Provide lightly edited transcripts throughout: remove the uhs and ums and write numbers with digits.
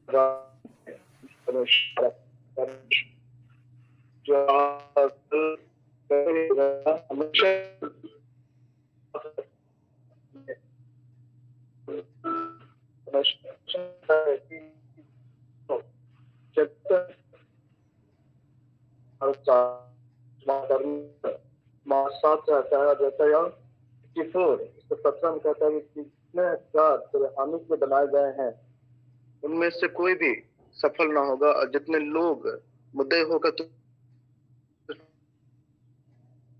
जो हमेशा जब तक साथ रहता है रहता है 54 इसको 17 में कहता है कि जितने हथियार तेरे हामी के बनाए गए हैं उनमें से कोई भी सफल ना होगा और जितने लोग मुद्दे होगा तो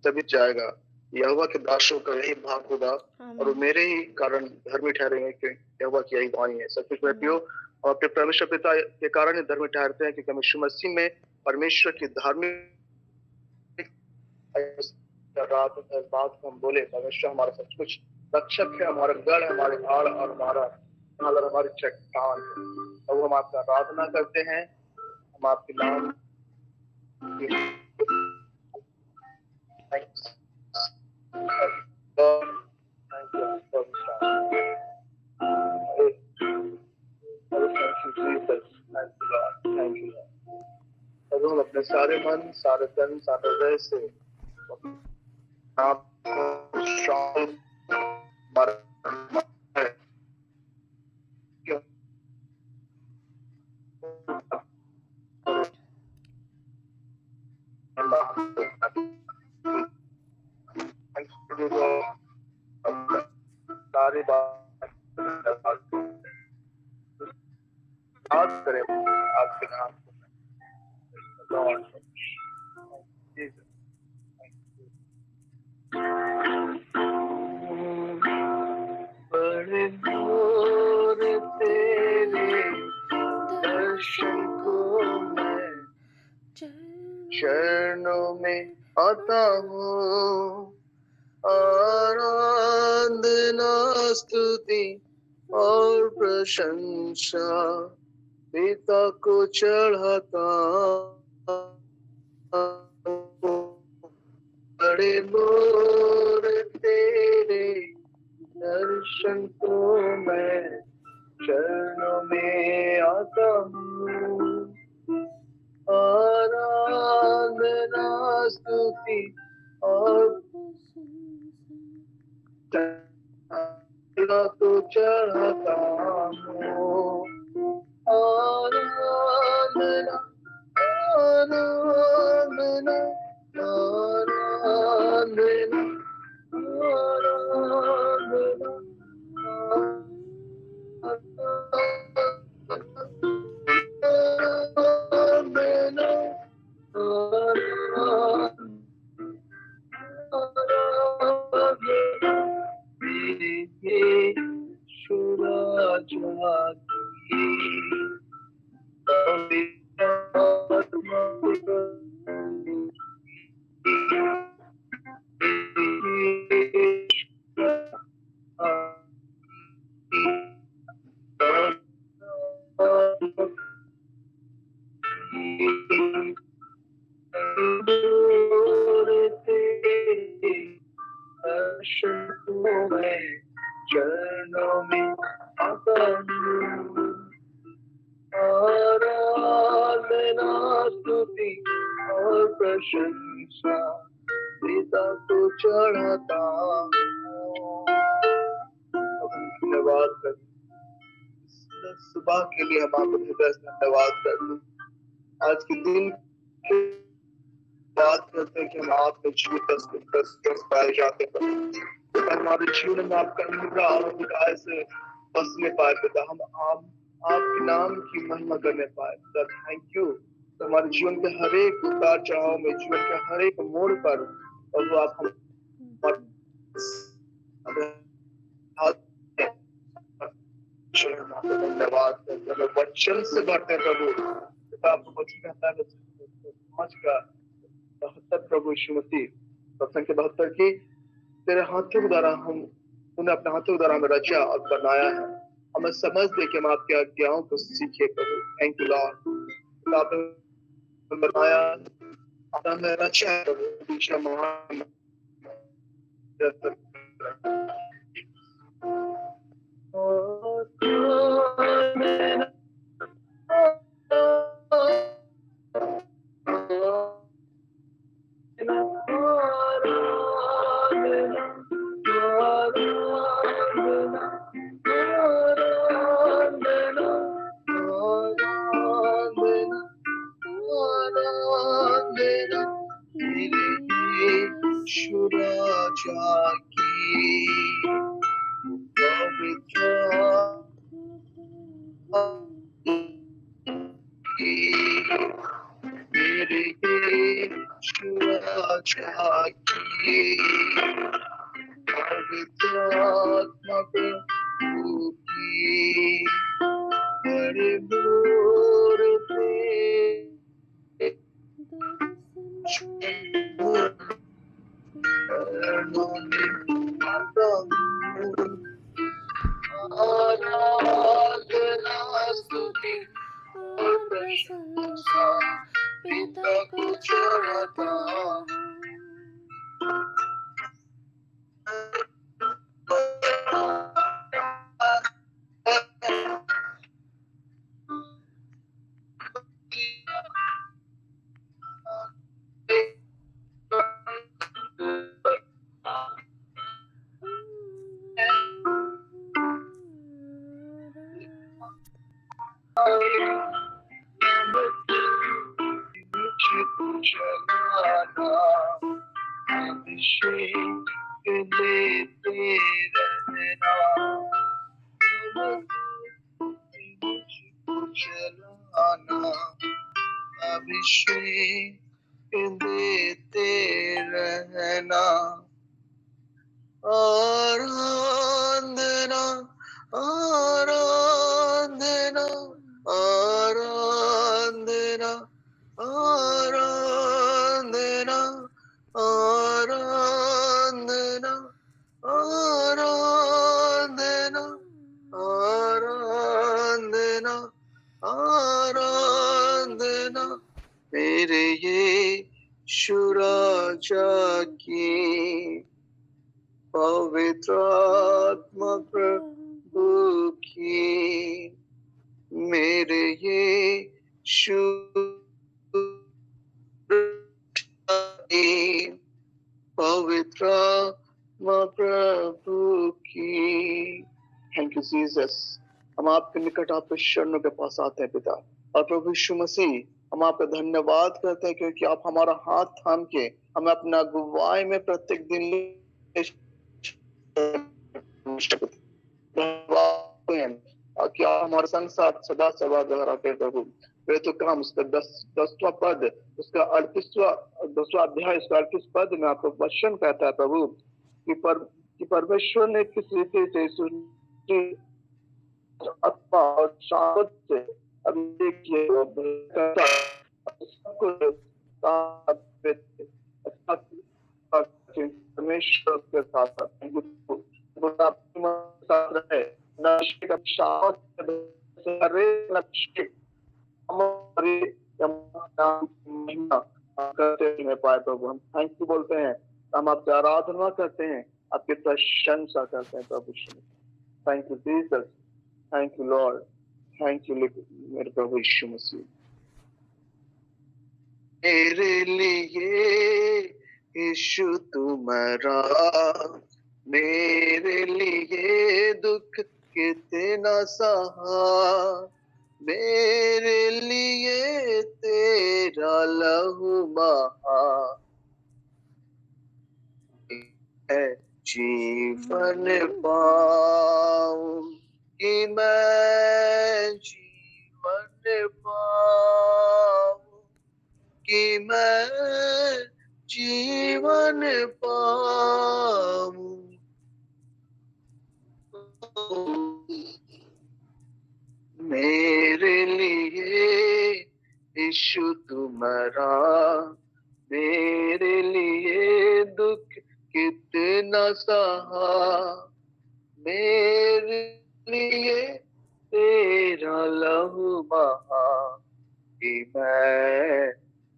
तभी जाएगा। यहोवा के दासों का यही भाग होगा और वो मेरे ही कारण धर्मी ठहरेंगे कि यहोवा की यही वाणी है। सब कुछ बेटियों और अपने परमेश्वर पिता के कारण ही धर्मी ठहरते हैं क्योंकि हम यीशु मसीह में परमेश्वर की धार्मिक रात बात को हम बोले परमेश्वर हमारा सब कुछ रक्षक है, हमारा गढ़ है, हमारे आड़ और हमारी चट्टान है। तो हम आपका आराधना करते हैं, हम आपके नाम हम अपने सारे मन, सारे तन, सारे हृदय से आपको शांत सारी बात करें आपके नाम लॉर्ड जीसस। बड़े दूर तेरे दर्शन को मैं चरणों में आता हूँ, आराधना स्तुति और प्रशंसा पिता को चढ़ाता बड़े दूर तेरे दर्शन को मैं चरणों में आता हूँ, आराधना स्तुति और तो चढ़ाता हूँ, आराधना आराधना आराधना आराधना चरणों में आता हूँ, आराधना स्तुति और प्रशंसा पिता को चढ़ाता हूँ। धन्यवाद करते सुबह के लिए हम आपको हृदय से धन्यवाद करते हैं। आज के दिन बात करते हैं कि हम आप में जीवित पाए जाते हैं, हमारे जीवन में आपका निद्रा और से बसने पाए पिता, हम आपके नाम की महिमा करने पाए पिता। थैंक यू हमारे जीवन के हर एक उतार चढ़ाव में, जीवन के हर एक मोड़ पर और वो आप धन्यवाद वचन से भरते हैं प्रभु पिता। आपको वचन कहता है 5:72 प्रभु यीशु मसीह प्रसंग के 72 की तेरे हाथों के द्वारा हम उन्हें अपने हाथों के द्वारा हमें रचा और बनाया है, हमें समझ दे कि हम आपकी आज्ञाओं को सीखे प्रभु। थैंक यू लॉर्ड, आपने बनाया हमें रचा प्रभु। मेरे यीशु राजा की पवित्र आत्मा प्रभु की बड़े दूर पे आराधना स्तुति और प्रशंसा पिता को चढ़ाता हूँ। अभिषेक देते रहना, आराधना आराधना आराधना आराधना आराधना आराधना आराधना आराधना मेरे यीशु राजा की पवित्र आत्मा प्रभु की मेरे यीशु पवित्र आत्मा प्रभु की। Thank you Jesus. हम आपके निकट आपके शरणों के पास आते हैं पिता, और प्रभु यीशु मसीह हम आपका धन्यवाद करते हैं क्योंकि आप हमारा हाथ थाम के हमें अपना अगुवाई में प्रत्येक दिन कि आप हमारे संग साथ सदा सदा दोहराते प्रभु। वे तो काम उसका 10वां पद उसका 10वां अध्याय उसका 38 पद में आपको वचन कहता है प्रभु कि परमेश्वर ने किस रीति से सृष्टि आत्मा और शांत से अभिषेक किए परमेश्वर के साथ रहे नशे का शांत महिमा करते हुए पाए प्रभु। हम थैंक यू बोलते हैं, हम आपकी आराधना करते हैं, आपकी प्रशंसा करते हैं प्रभु। Thank you Jesus, thank you Lord, thank you मेरे प्रभु यीशु मसीह। मेरे लिए यीशु तुम्हारा, मेरे लिए दुख कितना सहा, मेरे लिए तेरा लहू बहा, जीवन पाऊं कि मैं जीवन पाऊं कि मैं जीवन पाऊं। मेरे लिए यीशु तुम्हारा, मेरे लिए दुख कितना सहा, मेरे लिए तेरा लहू बहा कि मैं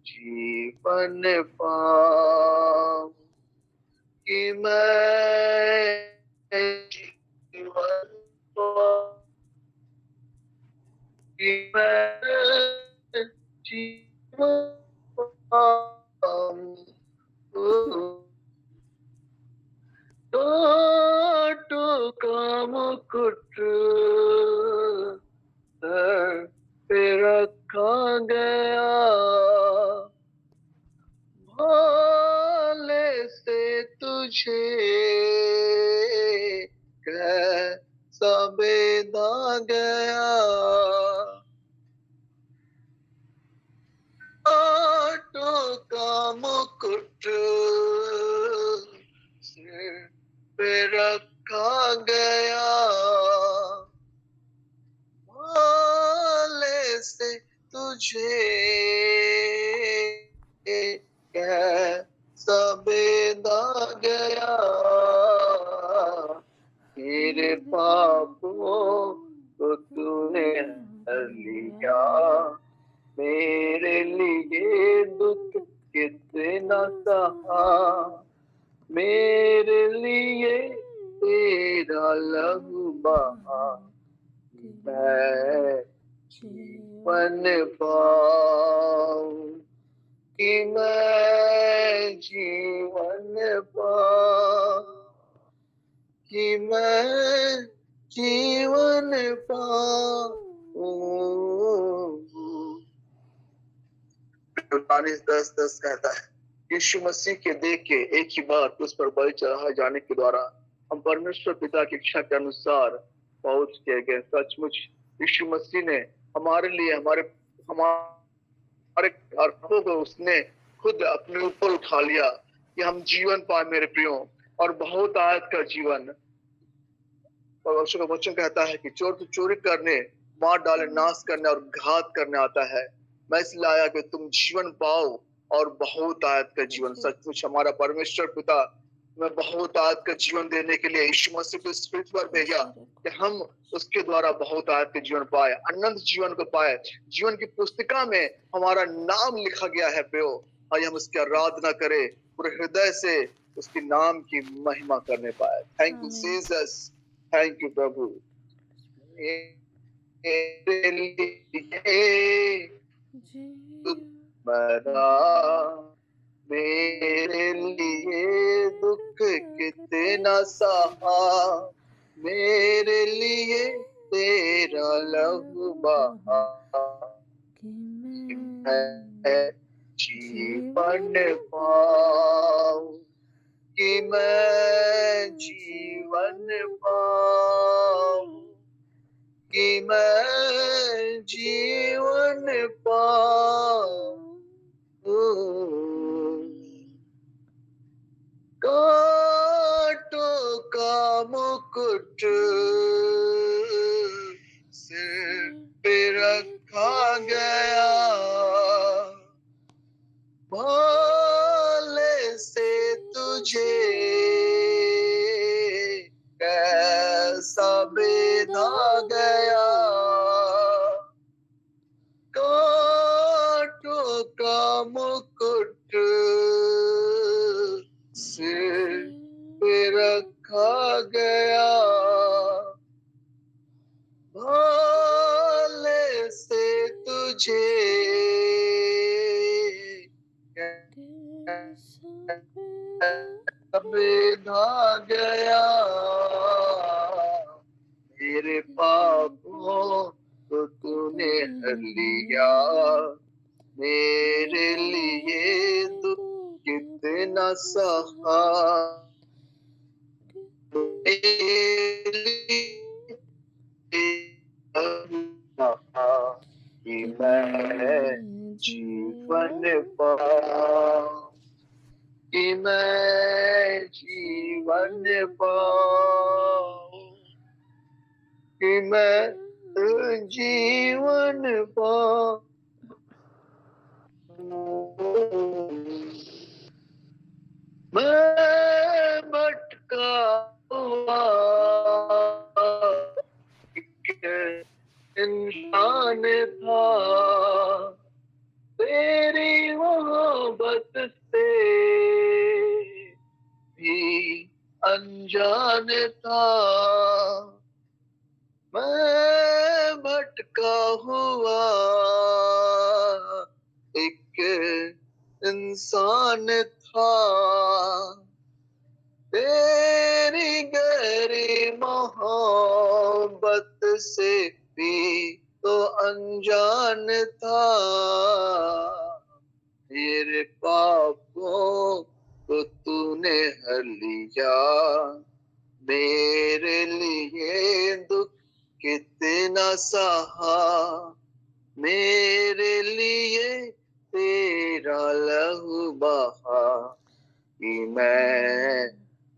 जीवन पाऊं कि मैं जीवन पाऊं कि मैं जीवन पाऊं। तो काम कुट पे रखा गया, भाले से तुझे कैसा बेधा गया, तुझे कैसा बेदा गया, मेरे पापों को तूने हर लिया, मेरे लिए दुख कितना सहा, मेरे लिए तेरा लहू बहा, मैं जीवन पाऊं, कि मैं जीवन पाऊं, कि मैं जीवन पाऊं। 10:10 कहता है, यीशु मसीह के देख के एक ही बार उस पर बलि चढ़ाए जाने के द्वारा हम परमेश्वर पिता की इच्छा के अनुसार पहुंच किए गए। सचमुच यीशु मसीह ने हमारे लिए हमारे पापों को उसने खुद अपने ऊपर उठा लिया कि हम जीवन पाए मेरे प्रियो, और बहुत आयत का जीवन। परमेश्वर का वचन कहता है कि चोर तो चोरी करने, मार डाले, नाश करने और घात करने आता है, मैं इसलिए आया कि तुम जीवन पाओ और बहुत आयत का जीवन। सचमुच हमारा परमेश्वर पिता में बहुत आयत का जीवन देने के लिए यीशु मसीह को इस पृथ्वी पर भेजा कि हम उसके द्वारा बहुत आयत के जीवन पाए, अनंत जीवन को पाए। जीवन की पुस्तिका में हमारा नाम लिखा गया है प्रियो, और हम उसकी आराधना करें पूरे हृदय से, उसके नाम की महिमा करने पाए। Thank you Jesus, thank you प्रभु। मेरे लिए मरा, मेरे लिए दुख कितना सहा, मेरे लिए तेरा लहू बहा, मैं जीवन पाऊं, कि मैं जीवन पाऊं, कि मैं जीवन पाऊं। कांटों का मुकुट सिर पे रखा गया, भाले से तुझे कैसा बेधा गया, कांटों का मुकुट सिर पे रखा गया, भाले से तुझे बेधा गया, मेरे पापों को तूने हर लिया, मेरे लिए दुख कितना सहा, कि मैं जीवन पाऊं, कि मैं जीवन पाऊं, कि मैं जीवन पाऊं। मैं भटका हुआ एक इंसान था, तेरी मोहब्बत से भी अनजान था, मैं भटका हुआ एक इंसान था, तेरी गहरी मोहब्बत से भी तो अनजान था, मेरे पापों को तूने हर लिया, मेरे लिए दुख कितना सहा, मेरे लिए तेरा लहू बहा, कि मैं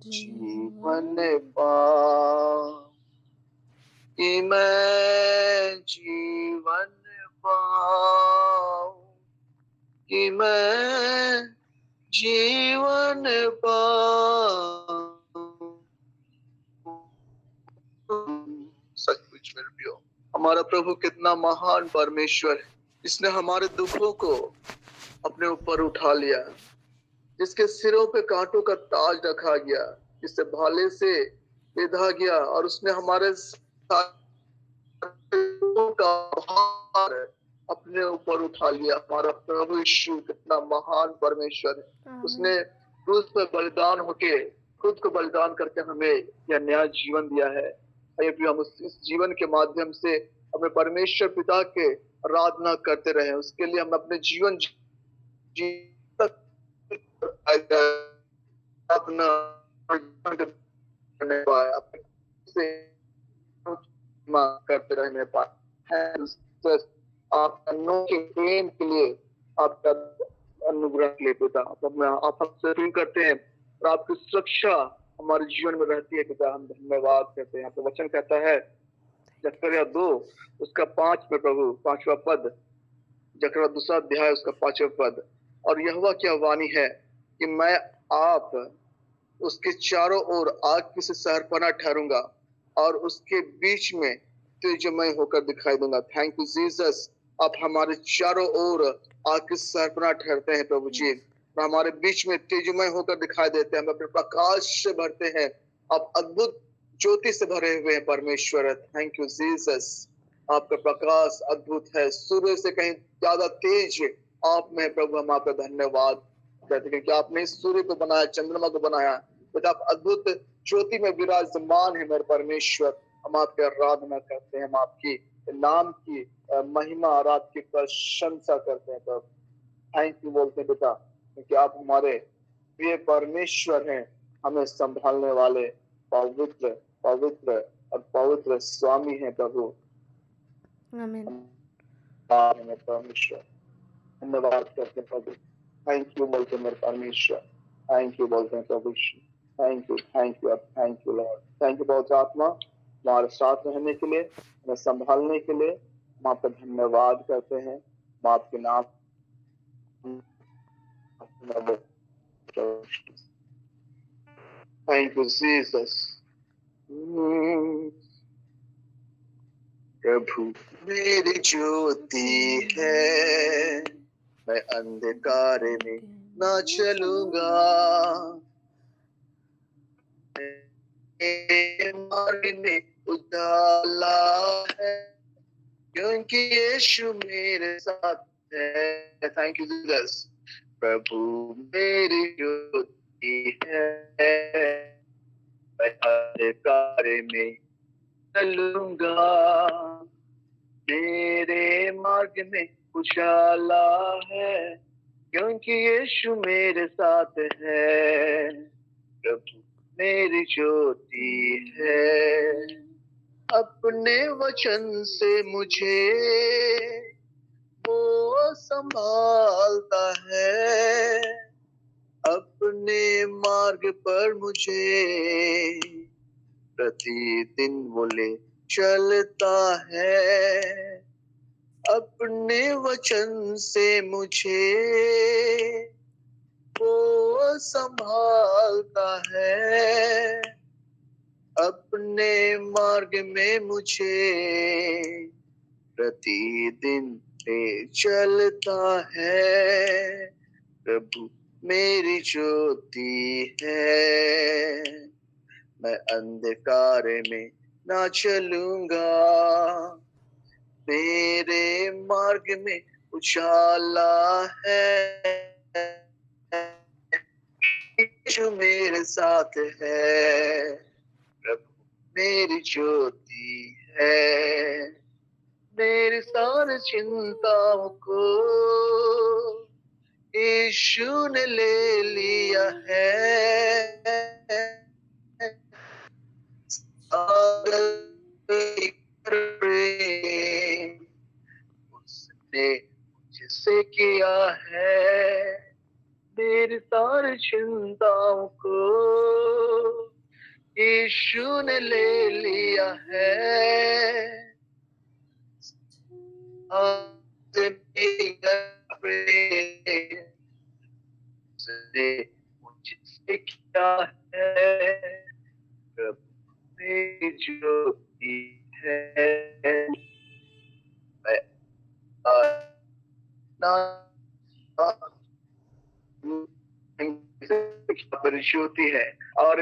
जीवन पाऊं, कि मैं जीवन पाऊं। कि मैं जीवन पाऊं। सचमुच मेरे प्रियो, हमारा प्रभु कितना महान परमेश्वर है, जिसने हमारे दुखों को अपने ऊपर उठा लिया, जिसके सिरों पे कांटों का ताज रखा गया, जिससे भाले से विधा गया, और उसने हमारे का भार अपने ऊपर उठा लिया। हमारा प्रभु यीशु कितना महान परमेश्वर है। उसने क्रूस पर बलिदान होके, खुद को बलिदान करके हमें यह नया जीवन दिया है। आइए प्रिय, हम इस जीवन के माध्यम से अपने परमेश्वर पिता के आराधना करते रहे। उसके लिए हम अपने जीवन अपना करने पाए, अपने से करते रहने पाए। आपका के प्रेम के लिए, आपका अनुग्रह के लिए पिता, आप हमसे प्रेम करते हैं और आपकी सुरक्षा हमारे जीवन में रहती है पिता। हम धन्यवाद करते हैं। आपका वचन कहता है जकरिया 2 उसका 5 में प्रभु 5वां पद, जकरिया 2 अध्याय उसका 5वां पद, और यहोवा की वाणी है कि मैं आप उसके चारों ओर आग से शहरपनाह ठहरूंगा और उसके बीच में तेजमय होकर दिखाई दूंगा। थैंक यू जीसस, आप हमारे चारों ओर आग की शहरपनाह ठहरते हैं प्रभु जी, और हमारे बीच में तेजमय होकर दिखाई देते हैं। हम अपने प्रकाश से भरते हैं, आप अद्भुत ज्योति से भरे हुए हैं परमेश्वर। थैंक यू जीसस, आपका प्रकाश अद्भुत है, सूर्य से कहीं ज्यादा तेज आप में प्रभु। हम आपका धन्यवाद कहते हैं कि आपने सूर्य को बनाया, चंद्रमा को बनाया, तो आप अद्भुत ज्योति में विराजमान है मेरे परमेश्वर। हम आपकी आराधना करते हैं, हम आपकी नाम की महिमा और आपकी प्रशंसा करते हैं प्रभु। थैंक यू बोलते हैं पिता, क्योंकि आप हमारे प्रिय परमेश्वर हैं, हमें संभालने वाले पवित्र पवित्र और पवित्र स्वामी हैं प्रभु। आमीन। परमेश्वर धन्यवाद करते हैं प्रभु। थैंक यू बोलते हैं मेरे परमेश्वर, थैंक यू बोलते हैं प्रभु। Thank you, thank you, thank you Lord. Thank you बहुत आत्मा हमारे साथ रहने के लिए, हमें संभालने के लिए। हम आपका धन्यवाद करते हैं। हम आपके नाम थैंक यू जीसस। प्रभु मेरी ज्योति है, मैं अंधकार में ना चलूंगा, मार्ग में उजाला है, क्योंकि यीशु मेरे साथ है। Thank you Jesus. प्रभु मेरी ज्योति है, मैं अंधकार में चलूंगा, मेरे मार्ग में उजाला है, क्योंकि यीशु मेरे साथ है। प्रभु मेरी ज्योति है, अपने वचन से मुझे वो संभालता है, अपने मार्ग पर मुझे प्रतिदिन वो ले चलता है, अपने वचन से मुझे वो संभालता है, अपने मार्ग में मुझे प्रतिदिन ले चलता है। प्रभु मेरी ज्योति है, मैं अंधकार में ना चलूंगा, मेरे मार्ग में उजाला है, यीशु मेरे साथ है। प्रभु मेरी ज्योति है, मेरी सारी चिंताओं को यीशु ने ले लिया है। उसने मुझसे किया है, मेरी सारी चिंताओं को यीशु ने ले लिया है। दे मुझसे क्या है, प्रभु ने जो की है, मैं अपना परिशुद्धि है। और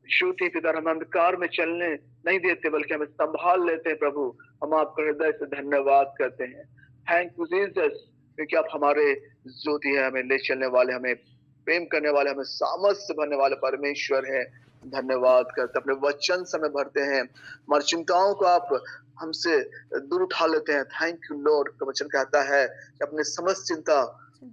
शुद्धि पिता हम अंधकार में चलने नहीं देते, बल्कि हमें संभाल लेते हैं प्रभु। हम आपका हृदय से धन्यवाद करते हैं। थैंक यू जीसस, क्योंकि आप हमारे ज्योति है, हमें ले चलने वाले, हमें प्रेम करने वाले, हमें सामर्थ्य भरने वाले परमेश्वर है। धन्यवाद करते, अपने वचन से हमें भरते हैं, हमारी चिंताओं को आप हमसे दूर उठा लेते हैं। Thank you Lord. का वचन कहता है कि अपने समस्त चिंता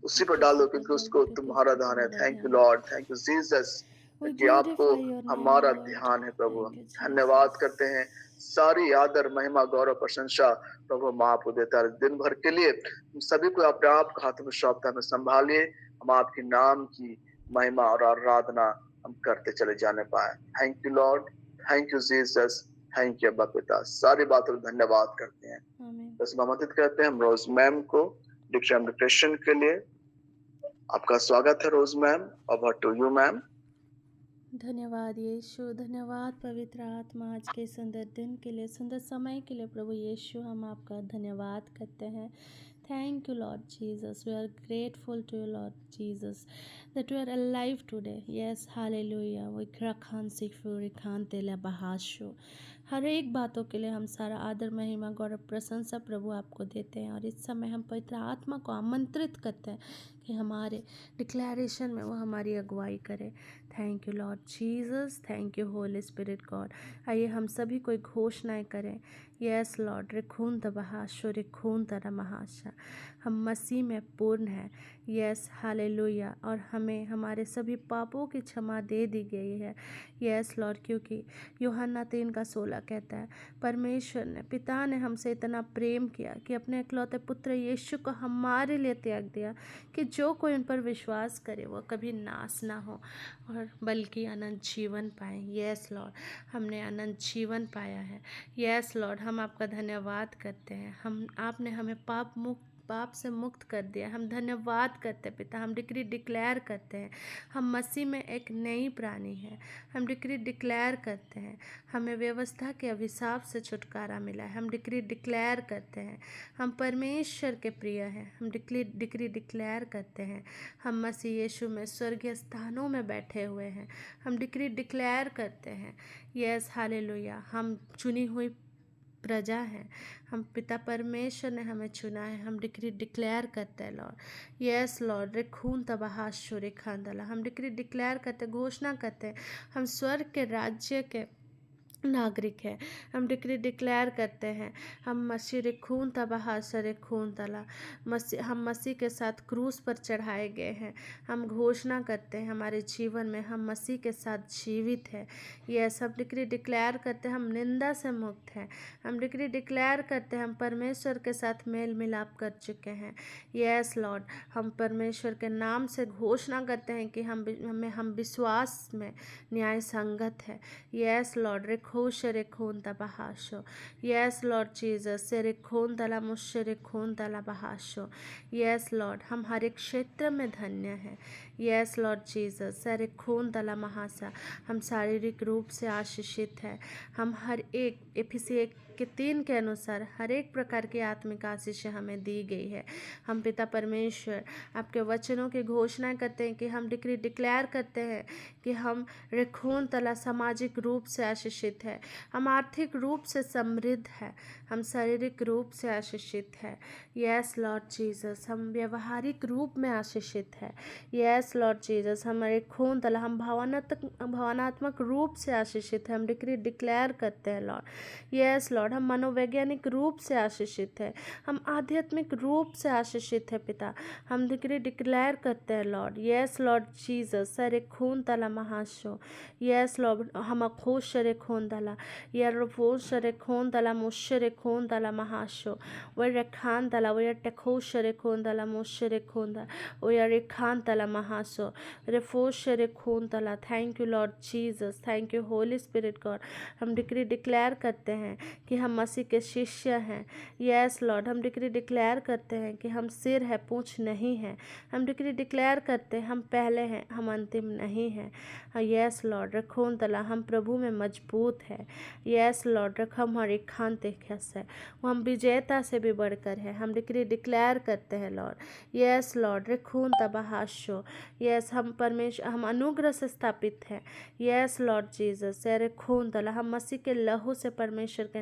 उसी पर डालो, क्योंकि उसको तुम्हारा दान है। Thank you Lord, thank you Jesus, We कि आपको glorify your name, हमारा Lord. ध्यान है प्रभु। Thank you, धन्यवाद Jesus. करते हैं। सारी आदर, महिमा, गौरव, प्रशंसा प्रभु हम आपको देता है। दिन भर के लिए हम सभी को अपने आप के हाथ में सौंपता है। संभालिए, हम आपके नाम की महिमा और आराधना हम करते चले जाने पाए। Thank you Lord, thank you Jesus, thank you अब्बा पिता। सारी बातों को धन्यवाद करते हैं। Amen. बस आमंत्रित करते हैं हम रोज मैम को डिक्लेरेशन के लिए। आपका स्वागत है Rose ma'am. Over to you ma'am. धन्यवाद यीशु, धन्यवाद पवित्र आत्मा, आज के सुंदर दिन के लिए, सुंदर समय के लिए प्रभु यीशु हम आपका धन्यवाद करते हैं। Thank you, Lord Jesus. We are grateful to you, Lord Jesus, that we are alive today. Yes, hallelujah. We krakhan sikfuri khante la bahashu. हर एक बातों के लिए हम सारा आदर, महिमा, गौरव, प्रशंसा प्रभु आपको देते हैं। और इस समय हम पवित्र आत्मा को आमंत्रित करते हैं कि हमारे डिक्लेरेशन में वो हमारी अगुवाई करे। Thank you Lord Jesus, thank you Holy Spirit God. आइए हम सभी कोई घोषणाएं करें। यस लॉर्ड, रिखून तबहाशो रिखून तरमहाशा, हम मसीह में पूर्ण हैं। Yes hallelujah. और हमें हमारे सभी पापों की क्षमा दे दी गई है। यस लॉर्ड, क्योंकि यूहन्ना 3:16 कहता है, परमेश्वर ने, पिता ने हमसे इतना प्रेम किया कि अपने इकलौते पुत्र यीशु को हमारे लिए त्याग दिया, कि जो कोई उन पर विश्वास करे वो कभी नाश ना हो और बल्कि अनंत जीवन पाए। यस लॉर्ड, हमने अनंत जीवन पाया है। यस लॉर्ड, हम आपका धन्यवाद करते हैं। आपने हमें पाप से मुक्त कर दिया। हम धन्यवाद करते हैं पिता। हम डिक्री डिक्लेयर करते हैं हम मसीह में एक नई प्राणी है। हम डिक्री डिक्लेयर करते हैं हमें व्यवस्था के अभिशाप से छुटकारा मिला है। हम डिक्री डिक्लेयर करते हैं हम परमेश्वर के प्रिय हैं। हम डिक्री डिक्लेयर करते हैं हम मसीह यीशु में स्वर्गीय स्थानों में बैठे हुए हैं। हम डिक्री डिक्लेयर करते हैं यस हालेलुया, हम चुनी हुई प्रजा हैं। हम पिता परमेश्वर ने हमें चुना है। हम डिक्री डिक्लेयर करते हैं लॉर्ड। यस लॉर्ड, रिखून तबहाशो रिखांदला, हम डिक्री डिक्लेयर करते, घोषणा करते हैं हम स्वर्ग के राज्य के नागरिक है। हम डिक्री डिक्लेयर करते हैं हम मसीह रिखून तबहाशा रिखून तला, हम मसीह के साथ क्रूस पर चढ़ाए गए हैं। हम घोषणा करते हैं हमारे जीवन में हम मसीह के साथ जीवित है। यस, हम डिक्री डिक्लेयर करते हैं हम निंदा से मुक्त हैं। हम डिक्री डिक्लेयर करते हैं हम परमेश्वर के साथ मेल मिलाप कर चुके हैं। यस लॉर्ड, हम परमेश्वर के नाम से घोषणा करते हैं कि हम विश्वास में न्याय संगत है। यस लॉर्ड, रिखोश रिखोन तबहाशो। यस लॉर्ड जीसस, से रिखोन तला मुश्य रिखोन तला बहाशो। यस लॉर्ड, हम हर एक क्षेत्र में धन्य हैं। यस लॉर्ड जीसस, से रिखोन तला महासा, हम शारीरिक रूप से आशीषित हैं। हम हर एक एफिसी 1:3 के अनुसार हर एक प्रकार की आत्मिक आशीष हमें दी गई है। हम पिता परमेश्वर आपके वचनों की घोषणा करते हैं कि हम डिक्री डिक्लेयर करते हैं कि हम रिखोन तला सामाजिक रूप से आशीषित है। हम आर्थिक रूप से समृद्ध है। हम शारीरिक रूप से आशीषित है। यस लॉर्ड जीसस, हम व्यवहारिक रूप में आशीषित है। यस लॉर्ड जीसस, हमारे खून तला हम भावनात्मक रूप से आशीषित है। हम डिक्री डिक्लेयर करते हैं लॉर्ड। यस लॉर्ड, हम मनोवैज्ञानिक रूप से आशीषित है। हम आध्यात्मिक रूप से आशीषित है पिता। हम डिक्री डिक्लेयर करते हैं लॉर्ड। यस लॉर्ड जीसस, सरे खून तला महाशो। यस लॉर्ड, हम खुश रे खून तला यार फोश रे खून तला मुश रे खून तला महाशो। वे खान तला वे टेखोश रे खून तला मुश रे खून तला वे रे खान तला महाशो रे फोश रे खून तला। Thank you Lord Jesus, thank you Holy Spirit God. हम डिक्री डिक्लेयर करते हैं कि कि हम मसीह के शिष्य हैं। यस लॉर्ड, हम डिक्री डिक्लेयर करते हैं कि हम सिर है, पूँछ नहीं है। हम डिक्री डिक्लेयर करते हैं हम पहले हैं, हम अंतिम नहीं हैं। यस लॉर्ड, रखोन तला हम प्रभु में मजबूत है। यस लॉर्ड, रख हमारी खानते खस है, वो हम विजेता से भी बढ़कर है। हम डिक्री डिक्लेयर करते हैं लॉर्ड। यस लॉर्ड, रखून तबाहाशो। यस हम परमेश्वर, हम अनुग्रह से स्थापित हैं। यस लॉर्ड जीसस, रखून तला हम मसीह के लहू से परमेश्वर के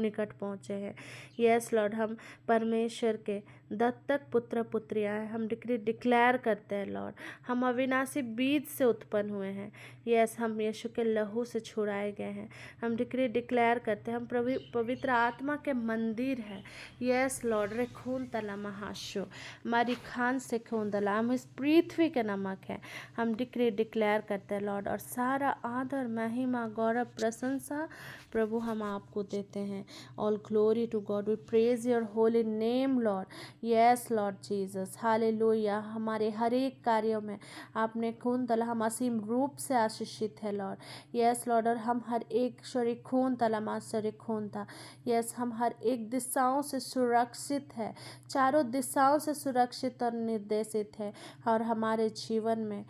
निकट पहुँचे हैं। यस लॉर्ड, हम परमेश्वर के दत्तक पुत्र पुत्रियाँ हैं। हम डिक्री डिक्लेयर करते हैं लॉर्ड, हम अविनाशी बीज से उत्पन्न हुए हैं। यस, हम यीशु के लहू से छुड़ाए गए हैं। हम डिक्री डिक्लेयर करते हैं हम पवित्र आत्मा के मंदिर है। यस लॉर्ड, रे खून तला महाशो, हमारी खान से खून तला, हम इस पृथ्वी के नमक हैं। हम डिक्री डिक्लेयर करते हैं लॉर्ड, और सारा आदर महिमा गौरव प्रशंसा प्रभु हम आपको देते हैं। All glory to God, we praise your holy name Lord. Yes Lord Jesus, hallelujah. हमारे हर एक कार्यों में आपने खून तला, हम असीम रूप से आशीषित है लॉर्ड। यस लॉर्ड, और हम हर एक शरीर खून तला मास्टर खून था। यस, हम हर एक दिशाओं से सुरक्षित है, चारों दिशाओं से सुरक्षित और निर्देशित है। और हमारे जीवन में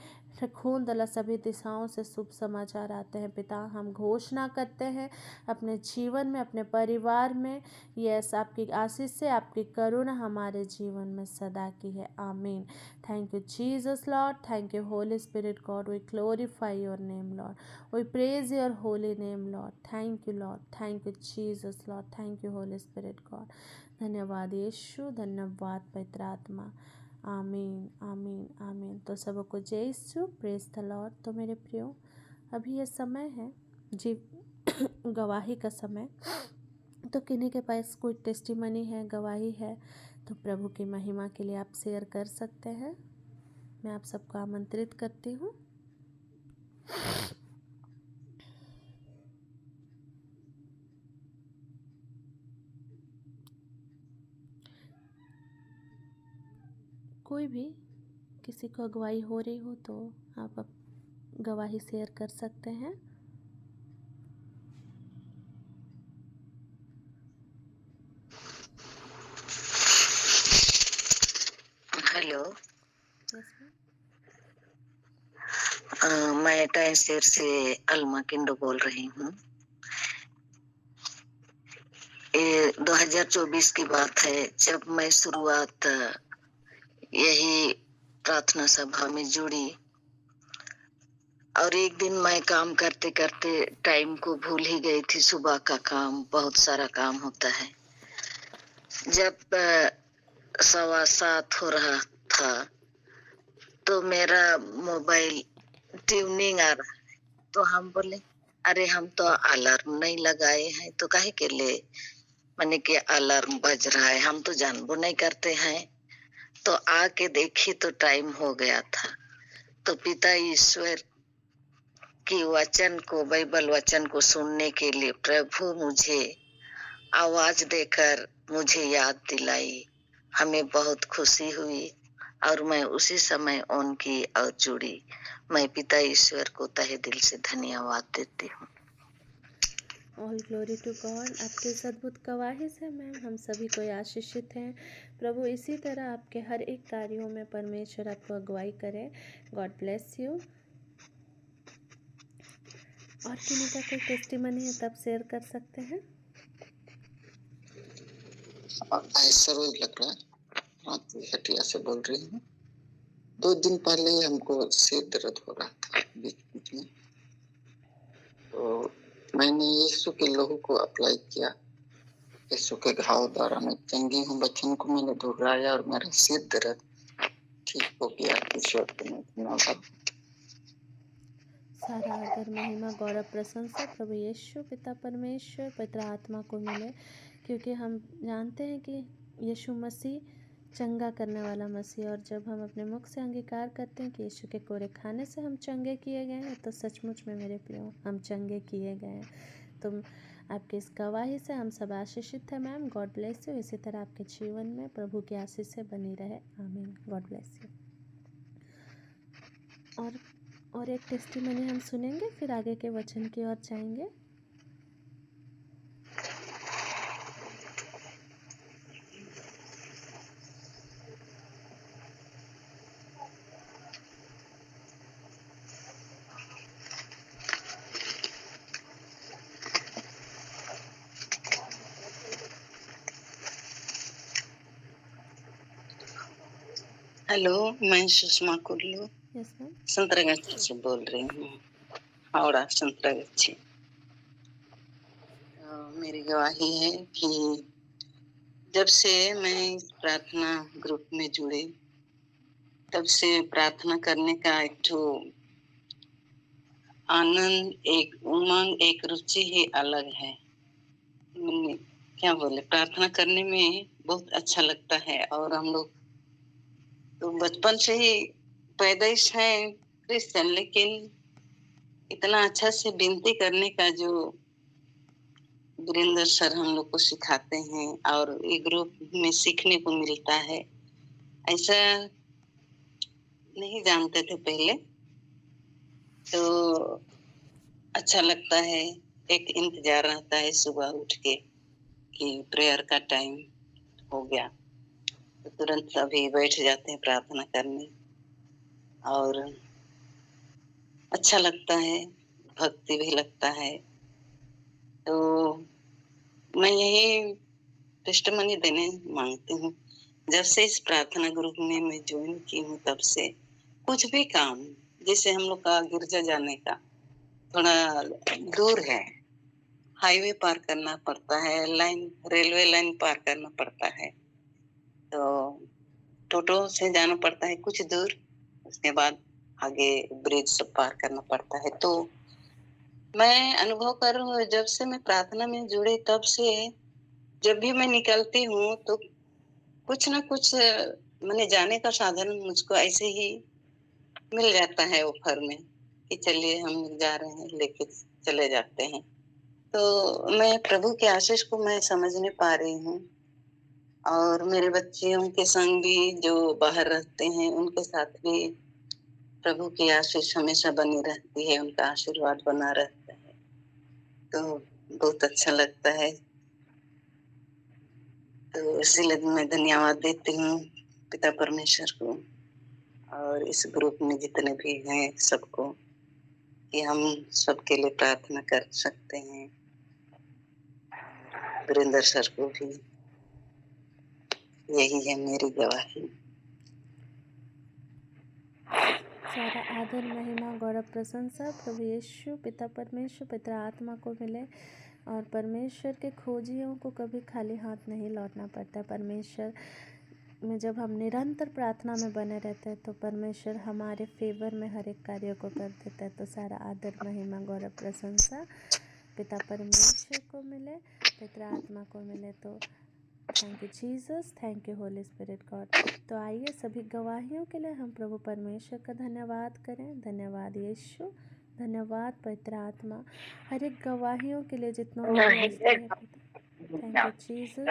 खून तला सभी दिशाओं से शुभ समाचार आते हैं। पिता, हम घोषणा करते हैं अपने जीवन में, अपने परिवार में, यस आपकी आशीष से, आपकी करुणा हमारे जीवन में सदा की है। आमीन। Thank you Jesus Lord, thank you Holy Spirit God, we glorify your name Lord, we praise your holy name Lord. Thank you Lord, thank you Jesus Lord, thank you Holy Spirit God. धन्यवाद यीशु, धन्यवाद पवित्र आत्मा। आमीन आमीन आमीन। तो सबको जय यीशु, प्रेज द लॉर्ड। तो मेरे प्रियो, अभी ये समय है जी गवाही का समय। तो किन्हीं के पास कोई टेस्टिमनी है, गवाही है, तो प्रभु की महिमा के लिए आप शेयर कर सकते हैं। मैं आप सबको आमंत्रित करती हूँ। कोई भी किसी को अगुवाई हो रही हो तो आप गवाही शेयर कर सकते हैं। हेलो, यस मैं टैंसेर से अलमा किंडो बोल रही हूँ। ये 2024 की बात है, जब मैं शुरुआत यही प्रार्थना सभा में जुड़ी, और एक दिन मैं काम करते करते टाइम को भूल ही गई थी। सुबह का काम, बहुत सारा काम होता है। जब 7:15 हो रहा था तो मेरा मोबाइल ट्यूनिंग आ रहा है, तो हम बोले अरे हम तो अलार्म नहीं लगाए हैं, तो काहे के लिए मैंने कि अलार्म बज रहा है, हम तो जानबो नहीं करते हैं। तो आके देखी तो टाइम हो गया था। तो पिता ईश्वर की वचन को, बाइबल वचन को सुनने के लिए प्रभु मुझे आवाज देकर मुझे याद दिलाई। हमें बहुत खुशी हुई और मैं उसी समय ऑन की और जुड़ी। मैं पिता ईश्वर को तहे दिल से धन्यवाद देती हूँ। All glory to God. आपके इस अद्भुत गवाही से मैम हम सभी को आशीषित हैं। प्रभु इसी तरह आपके हर एक कार्यों में परमेश्वर आपको अगुवाई करे। God bless you. और किन्हीं का कोई टेस्टिमनी है तब शेयर कर सकते हैं। सरोज लकड़ा हटिया से बोल रही हूँ। 2 दिन पहले हमको सिर दर्द हो रहा था बीच बीच में, तो मैंने यीशु के लहू को अप्लाई किया। यीशु के घाव द्वारा मैं चंगी हूँ। बच्चों को मैंने दोहराया और मेरा सिर दर्द ठीक हो गया। ईश्वर को मैं धन्यवाद। सारा आदर महिमा गौरव प्रशंसा प्रभु यीशु पिता परमेश्वर पवित्र आत्मा को मिले, क्योंकि हम जानते हैं कि यीशु मसीह चंगा करने वाला मसीह। और जब हम अपने मुख से अंगीकार करते हैं कि यीशु के कोरे खाने से हम चंगे किए गए हैं, तो सचमुच में मेरे प्रियो हम चंगे किए गए हैं। तो आपके इस गवाही से हम सब आशीषित हैं मैम। God bless you. इसी तरह आपके जीवन में प्रभु की आशीष से बनी रहे। आमीन। God bless you. और एक टेस्टिमनी हम सुनेंगे, फिर आगे के वचन की ओर जाएंगे। हेलो, मैं सुषमा कुल्लू यस मैम। संतरागाछी से बोल रही हूँ, हावड़ा संतरागाछी। मेरी गवाही है कि जब से मैं इस प्रार्थना ग्रुप में जुड़ी, तब से प्रार्थना करने का एक ठो आनंद, एक उमंग, एक रुचि ही अलग है। क्या बोले, प्रार्थना करने में बहुत अच्छा लगता है। और हम लोग तो बचपन से ही पैदाइश है क्रिश्चियन, लेकिन इतना अच्छा से विनती करने का जो वीरेंद्र सर हम लोग को सिखाते हैं और ये ग्रुप में सीखने को मिलता है, ऐसा नहीं जानते थे पहले। तो अच्छा लगता है, एक इंतजार रहता है सुबह उठ के कि प्रेयर का टाइम हो गया, तो तुरंत अभी बैठ जाते हैं प्रार्थना करने और अच्छा लगता है, भक्ति भी लगता है। तो मैं यही टेस्टमनी देने मांगती हूँ, जब से इस प्रार्थना ग्रुप में मैं ज्वाइन की हूँ तब से कुछ भी काम, जैसे हम लोग का गिरजा जाने का थोड़ा दूर है, हाईवे पार करना पड़ता है, रेलवे लाइन पार करना पड़ता है, तो टोटो से जाना पड़ता है कुछ दूर, उसके बाद आगे ब्रिज सब पार करना पड़ता है। तो मैं अनुभव कर रही हूँ, जब से मैं प्रार्थना में जुड़ी तब से जब भी मैं निकलती हूँ तो कुछ ना कुछ मैंने जाने का साधन मुझको ऐसे ही मिल जाता है ऑफर में कि चलिए हम जा रहे हैं, लेके चले जाते हैं। तो मैं प्रभु के आशीष को मैं समझ नहीं पा रही हूँ, और मेरे बच्चियों के संग भी जो बाहर रहते हैं उनके साथ भी प्रभु की आशीष हमेशा बनी रहती है, उनका आशीर्वाद बना रहता है, तो बहुत अच्छा लगता है। तो इसीलिए मैं धन्यवाद देती हूँ पिता परमेश्वर को और इस ग्रुप में जितने भी हैं सबको, कि हम सबके लिए प्रार्थना कर सकते हैं। वीरेंद्र सर को भी, यही है मेरी गवाही। सारा आदर, महिमा, गौरव, प्रशंसा प्रभु यीशु पिता परमेश्वर पिता आत्मा को मिले। और परमेश्वर के खोजियों को कभी खाली हाथ नहीं लौटना पड़ता। परमेश्वर में जब हम निरंतर प्रार्थना में बने रहते हैं तो परमेश्वर हमारे फेवर में हर एक कार्य को कर देता है। तो सारा आदर, महिमा, गौरव, प्रशंसा पिता परमेश्वर को मिले, पिता आत्मा को मिले। तो thank you Jesus, thank you Holy Spirit God. तो आइए सभी गवाहियों के लिए हम प्रभु परमेश्वर का धन्यवाद करें। धन्यवाद यीशु, धन्यवाद पवित्र आत्मा, हर एक गवाहियों के लिए जितनों ने thank you Jesus,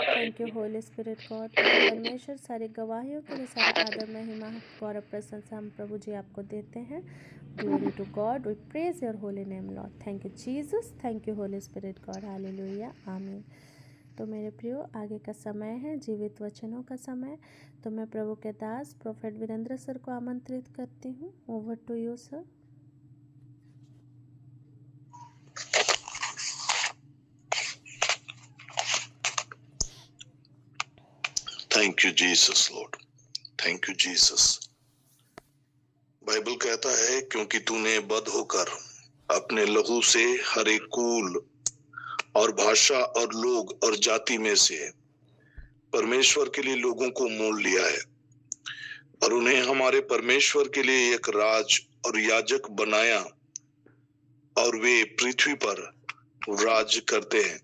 thank you Holy Spirit God. पिता परमेश्वर सारे गवाहियों के लिए सारा आदर, महिमा, गौरव, प्रशंसा हम प्रभु जी आपको देते हैं। Glory to God, we praise your holy name Lord. Thank you Jesus, thank you Holy Spirit God, hallelujah, आमीन। तो मेरे प्रियो, आगे का समय है जीवित वचनों का समय। तो मैं प्रभु के दास प्रोफेट वीरेंद्र सर को आमंत्रित करती हूँ। Over to you sir. Thank you Jesus Lord, thank you Jesus. Bible कहता है, क्योंकि तूने बद्ध होकर अपने लहू से हर एक कुल और भाषा और लोग और जाति में से परमेश्वर के लिए लोगों को मोल लिया है और उन्हें हमारे परमेश्वर के लिए एक राज और याजक बनाया, और वे पृथ्वी पर राज करते हैं।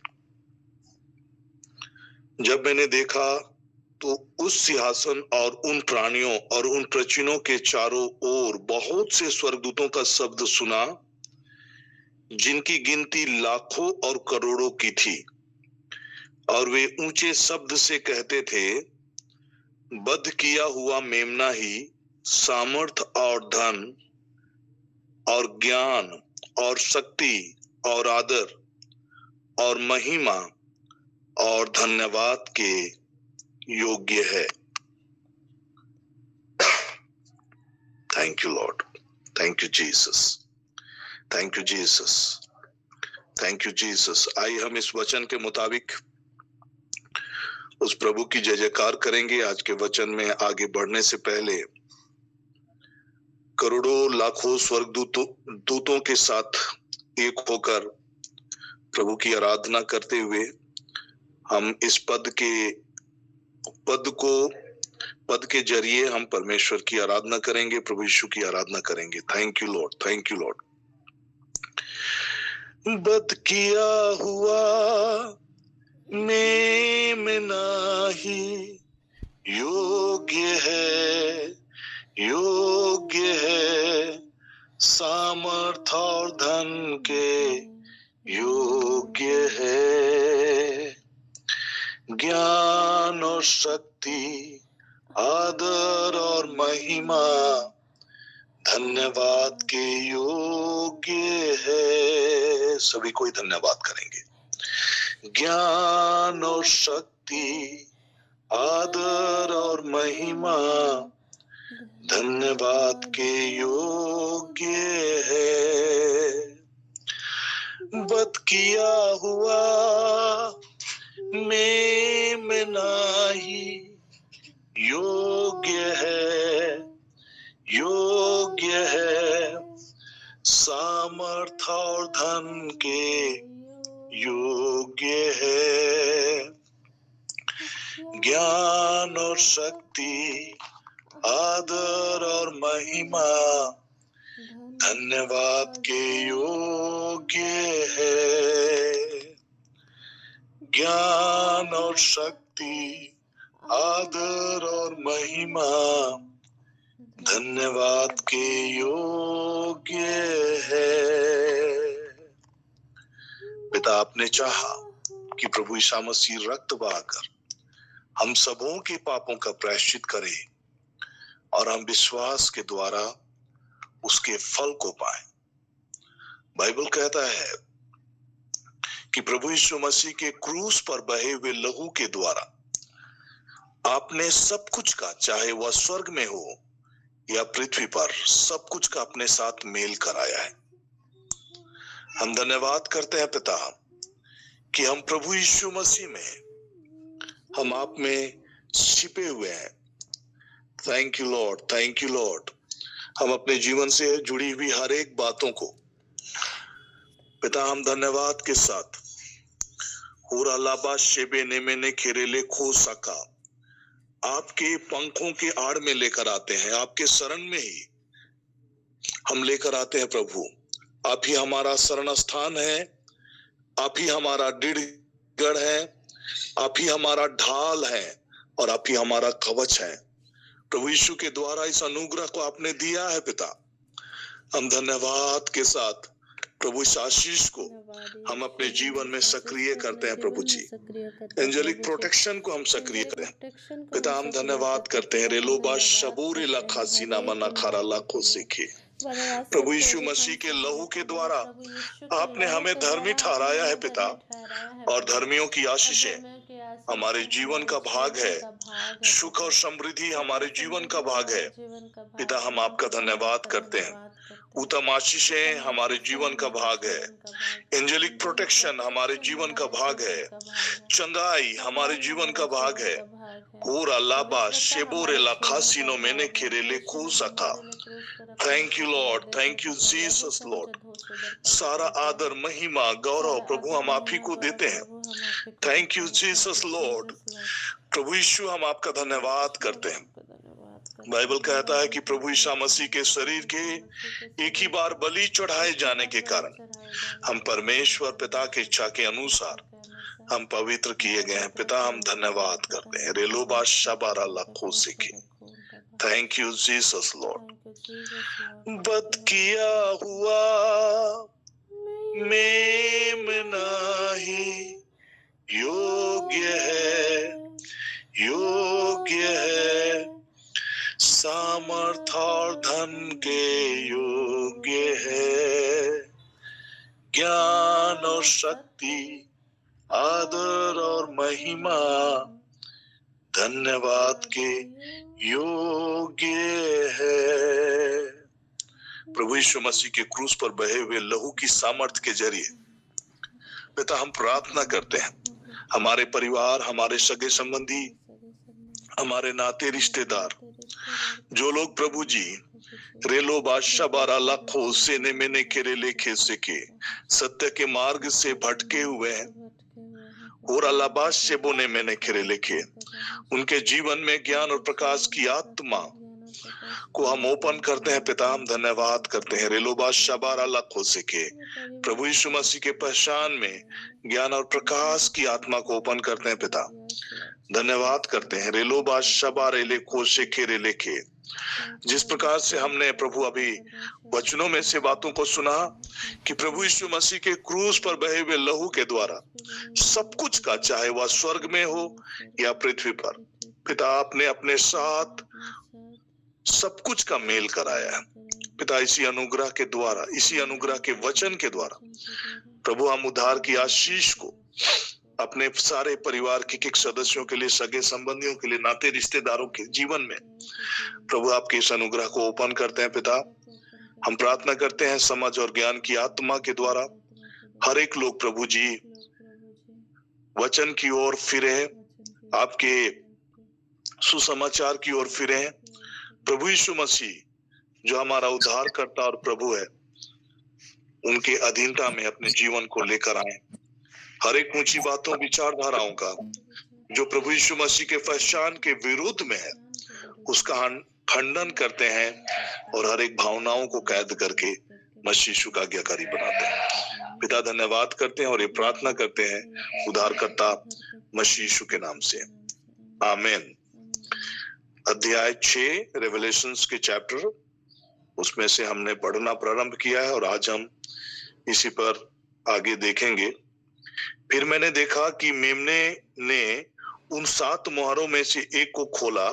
जब मैंने देखा तो उस सिंहासन और उन प्राणियों और उन प्रचिनों के चारों ओर बहुत से स्वर्गदूतों का शब्द सुना, जिनकी गिनती लाखों और करोड़ों की थी, और वे ऊंचे शब्द से कहते थे, बद्ध किया हुआ मेमना ही सामर्थ और धन और ज्ञान और शक्ति और आदर और महिमा और धन्यवाद के योग्य है। Thank you Lord, thank you Jesus, thank you Jesus, thank you Jesus. आइए हम इस वचन के मुताबिक उस प्रभु की जय जयकार करेंगे। आज के वचन में आगे बढ़ने से पहले करोड़ों लाखों स्वर्ग दूतों के साथ एक होकर प्रभु की आराधना करते हुए हम इस पद के जरिए हम परमेश्वर की आराधना करेंगे, प्रभु यीशु की आराधना करेंगे। Thank you Lord, thank you Lord. बद किया हुआ में नाही योग्य है सामर्थ और धन के योग्य है, ज्ञान और शक्ति आदर और महिमा धन्यवाद के योग्य है। सभी कोई धन्यवाद करेंगे। ज्ञान और शक्ति आदर और महिमा धन्यवाद के योग्य है। बद किया हुआ में नाही योग्य है सामर्थ और धन के योग्य है, ज्ञान और शक्ति आदर और महिमा धन्यवाद के योग्य है। ज्ञान और शक्ति आदर और महिमा धन्यवाद के योग्य है। पिता, आपने चाहा कि प्रभु ईसा मसीह रक्त बहाकर हम सबों के पापों का प्रायश्चित करे और हम विश्वास के द्वारा उसके फल को पाए। बाइबल कहता है कि प्रभु यीशु मसीह के क्रूस पर बहे हुए लहू के द्वारा आपने सब कुछ का, चाहे वह स्वर्ग में हो या पृथ्वी पर, सब कुछ का अपने साथ मेल कराया है। हम धन्यवाद करते हैं पिता कि हम प्रभु यीशु मसीह में, हम आप में छिपे हुए हैं। Thank you Lord, thank you Lord. हम अपने जीवन से जुड़ी हुई हर एक बातों को पिता हम धन्यवाद के साथ होरा लाबा शेबे नेमेने खेरेले खो सका आपके पंखों के आड़ में लेकर आते हैं, आपके शरण में ही हम लेकर आते हैं। प्रभु, आप ही हमारा शरण स्थान है, आप ही हमारा दृढ़ है, आप ही हमारा ढाल है और आप ही हमारा कवच है। प्रभु यीशु के द्वारा इस अनुग्रह को आपने दिया है पिता। हम धन्यवाद के साथ प्रभु इस आशीष को हम अपने जीवन में सक्रिय करते हैं। प्रभु जी, एंजेलिक प्रोटेक्शन को हम सक्रिय करें पिता। हम धन्यवाद करते हैं। रेलोबा शबूर इलाका सीना मना खारा लाखों सीखे। प्रभु यीशु मसीह के लहू के द्वारा आपने हमें धर्मी ठहराया है पिता, और धर्मियों की आशीषें हमारे जीवन का भाग है। सुख और समृद्धि हमारे जीवन का भाग है पिता। हम आपका धन्यवाद करते हैं। उत्तम आशीषें हमारे जीवन का भाग है। एंजेलिक प्रोटेक्शन हमारे जीवन का भाग है। चंगाई हमारे जीवन का भाग है। होरा लाबा शेबोरे लाखासीनो मैंने खेरेले खो सका। Thank you Lord, thank you Jesus Lord. सारा आदर, महिमा, गौरव प्रभु हम आप ही को देते हैं। Thank you Jesus lord. प्रभु यीशु, हम आपका धन्यवाद करते हैं। बाइबल कहता है कि प्रभु ईसा मसीह के शरीर के एक ही बार बलि चढ़ाए जाने के कारण हम परमेश्वर पिता की इच्छा के अनुसार हम पवित्र किए गए हैं पिता। हम धन्यवाद करते हैं। रेलोबा शबारा लाखों सीखे। Thank you Jesus Lord. बद किया हुआ में नाही योग्य है सामर्थ और धन के योग्य है, ज्ञान और शक्ति आदर और महिमा धन्यवाद के योग्य है। प्रभु यीशु मसीह के क्रूस पर बहे हुए लहू की सामर्थ के जरिए पिता हम प्रार्थना करते हैं। हमारे परिवार, हमारे सगे संबंधी, हमारे नाते रिश्तेदार, जो लोग प्रभु जी रेलो बादशाह बारा लाखों सेने में ने केरे लेखे से के सत्य के मार्ग से भटके हुए हैं, और अलाबाश से बोने में ने केरे लेखे, उनके जीवन में ज्ञान और प्रकाश की आत्मा को हम ओपन करते हैं पिता। हम धन्यवाद करते हैं रेलोबा शबारा लाखों से के प्रभु यीशु मसीह के पहचान में ज्ञान और प्रकाश की आत्मा को ओपन करते हैं पिता। धन्यवाद करते हैं रेलोबा शबारे लेखो से खेरे लेखे, जिस प्रकार से हमने प्रभु अभी वचनों में से बातों को सुना कि प्रभु यीशु मसीह के क्रूस पर बहे हुए लहू के द्वारा सब कुछ का, चाहे वह स्वर्ग में हो या पृथ्वी पर, पिता आपने अपने साथ सब कुछ का मेल कराया है पिता। इसी अनुग्रह के द्वारा, इसी अनुग्रह के वचन के द्वारा प्रभु हम उद्धार की आशीष को अपने सारे परिवार के एक सदस्यों के लिए, सगे संबंधियों के लिए, नाते रिश्तेदारों के जीवन में प्रभु आपके इस अनुग्रह को ओपन करते हैं पिता। हम प्रार्थना करते हैं समझ और ज्ञान की आत्मा के द्वारा हर एक लोग प्रभु जी वचन की ओर फिरे, आपके सुसमाचार की ओर फिरे। प्रभु यीशु मसीह जो हमारा उद्धारकर्ता और प्रभु है, उनके अधीनता में अपने जीवन को लेकर आए। हर एक ऊंची बातों, विचारधाराओं का जो प्रभु यीशु मसीह के पहचान के विरुद्ध में है, उसका खंडन करते हैं और हर एक भावनाओं को कैद करके मसीह यीशु का आज्ञाकारी बनाते हैं। पिता धन्यवाद करते हैं और ये प्रार्थना करते हैं उद्धारकर्ता मसीह यीशु के नाम से, आमीन। अध्याय 6 रेवलेशंस के चैप्टर, उसमें से हमने पढ़ना प्रारंभ किया है और आज हम इसी पर आगे देखेंगे। फिर मैंने देखा कि मेमने ने उन 7 मोहरों में से एक को खोला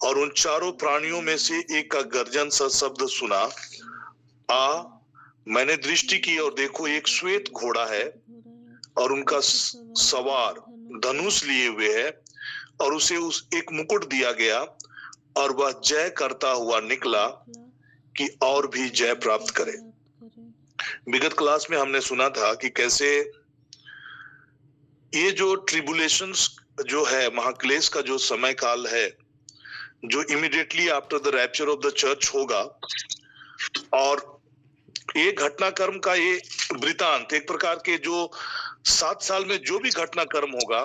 और उन चारों प्राणियों में से एक का गर्जन सा शब्द सुना। मैंने दृष्टि की और देखो एक श्वेत घोड़ा है और उनका सवार धनुष लिए हुए है और उसे उस एक मुकुट दिया गया और वह जय करता हुआ निकला कि और भी जय प्राप्त करे। विगत क्लास में हमने सुना था कि कैसे ये जो ट्रिबुलेशंस जो है, महाक्लेश का जो समय काल है, जो immediately after the rapture of the church होगा, और ये घटनाक्रम का ये वृतांत, एक प्रकार के जो 7 साल में जो भी घटनाक्रम होगा,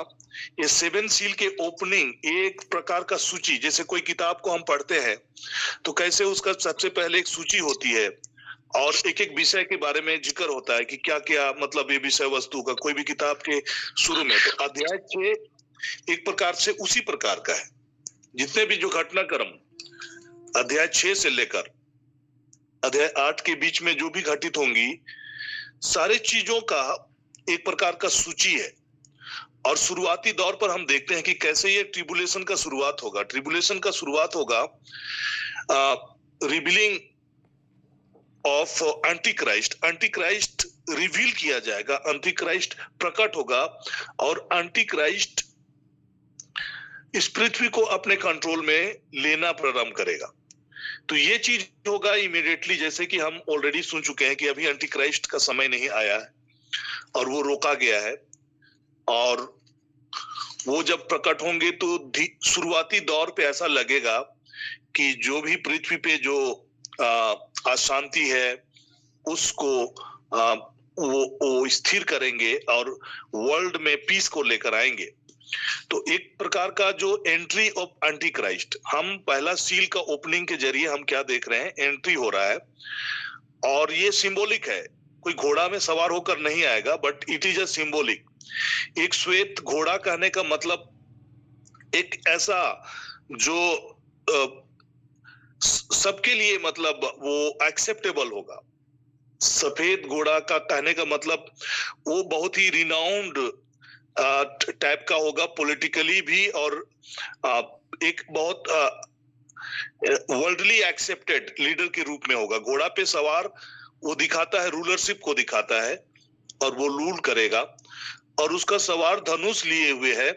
ये 7 सील के ओपनिंग एक प्रकार का सूची, जैसे कोई किताब को हम पढ़ते हैं तो कैसे उसका सबसे पहले एक सूची होती है और एक एक विषय के बारे में जिक्र होता है कि क्या क्या मतलब ये विषय वस्तु का, कोई भी किताब के शुरू में। तो अध्याय 6 एक प्रकार से उसी प्रकार का है। जितने भी जो घटनाक्रम अध्याय 6 से लेकर अध्याय 8 के बीच में जो भी घटित होंगी, सारे चीजों का एक प्रकार का सूची है। और शुरुआती दौर पर हम देखते हैं कि कैसे ये ट्रिबुलेशन का शुरुआत होगा। ट्रिबुलेशन का शुरुआत होगा revealing of Antichrist. Antichrist reveal किया जाएगा, एंटीक्राइस्ट प्रकट होगा और एंटीक्राइस्ट इस पृथ्वी को अपने कंट्रोल में लेना प्रारंभ करेगा। तो ये चीज होगा इमीडिएटली, जैसे कि हम ऑलरेडी सुन चुके हैं कि अभी एंटीक्राइस्ट का समय नहीं आया है और वो रोका गया है, और वो जब प्रकट होंगे तो शुरुआती दौर पे ऐसा लगेगा कि जो भी पृथ्वी पे जो अशांति है उसको वो स्थिर करेंगे और वर्ल्ड में पीस को लेकर आएंगे। तो एक प्रकार का जो एंट्री ऑफ एंटी क्राइस्ट, हम पहला सील का ओपनिंग के जरिए हम क्या देख रहे हैं, एंट्री हो रहा है। और ये सिंबॉलिक है, कोई घोड़ा में सवार होकर नहीं आएगा, but it is a symbolic. एक श्वेत घोड़ा कहने का मतलब एक ऐसा जो सबके लिए मतलब वो एक्सेप्टेबल होगा। सफेद घोड़ा का कहने का मतलब वो बहुत ही रिनाउंड टाइप का होगा, पॉलिटिकली भी, और एक बहुत वर्ल्डली एक्सेप्टेड लीडर के रूप में होगा। घोड़ा पे सवार वो दिखाता है, रूलरशिप को दिखाता है और वो रूल करेगा, और उसका सवार धनुष लिए हुए है।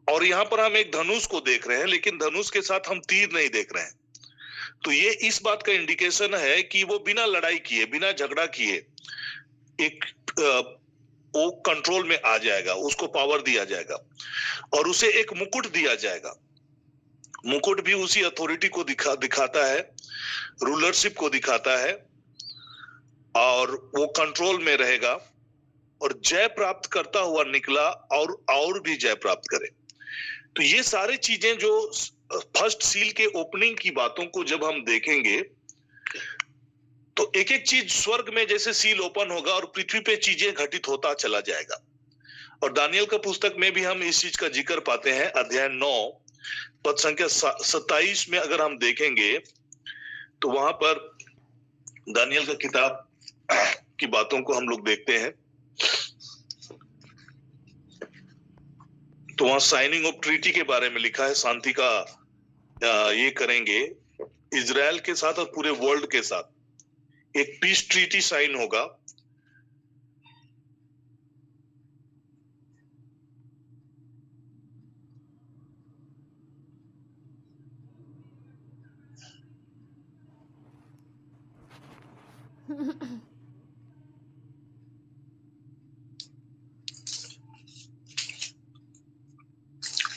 और यहाँ पर हम एक धनुष को देख रहे हैं, लेकिन धनुष के साथ हम तीर नहीं देख रहे हैं। तो ये इस बात का इंडिकेशन है कि वो बिना लड़ाई किए, बिना झगड़ा किए एक वो कंट्रोल में आ जाएगा, उसको पावर दिया जाएगा और उसे एक मुकुट दिया जाएगा। मुकुट भी उसी अथॉरिटी को दिखाता है, रूलरशिप को दिखाता है, और वो कंट्रोल में रहेगा और जय प्राप्त करता हुआ निकला और भी जय प्राप्त करे। तो ये सारी चीजें जो फर्स्ट सील के ओपनिंग की बातों को जब हम देखेंगे तो एक एक चीज स्वर्ग में जैसे सील ओपन होगा और पृथ्वी पे चीजें घटित होता चला जाएगा। और दानियल का पुस्तक में भी हम इस चीज का जिक्र पाते हैं। अध्याय 9 पद संख्या 27 में अगर हम देखेंगे तो वहां पर दानियल का किताब की बातों को हम लोग देखते हैं। तो वहां साइनिंग ऑफ ट्रीटी के बारे में लिखा है, शांति का ये करेंगे इजराइल के साथ और पूरे वर्ल्ड के साथ, एक पीस ट्रीटी साइन होगा।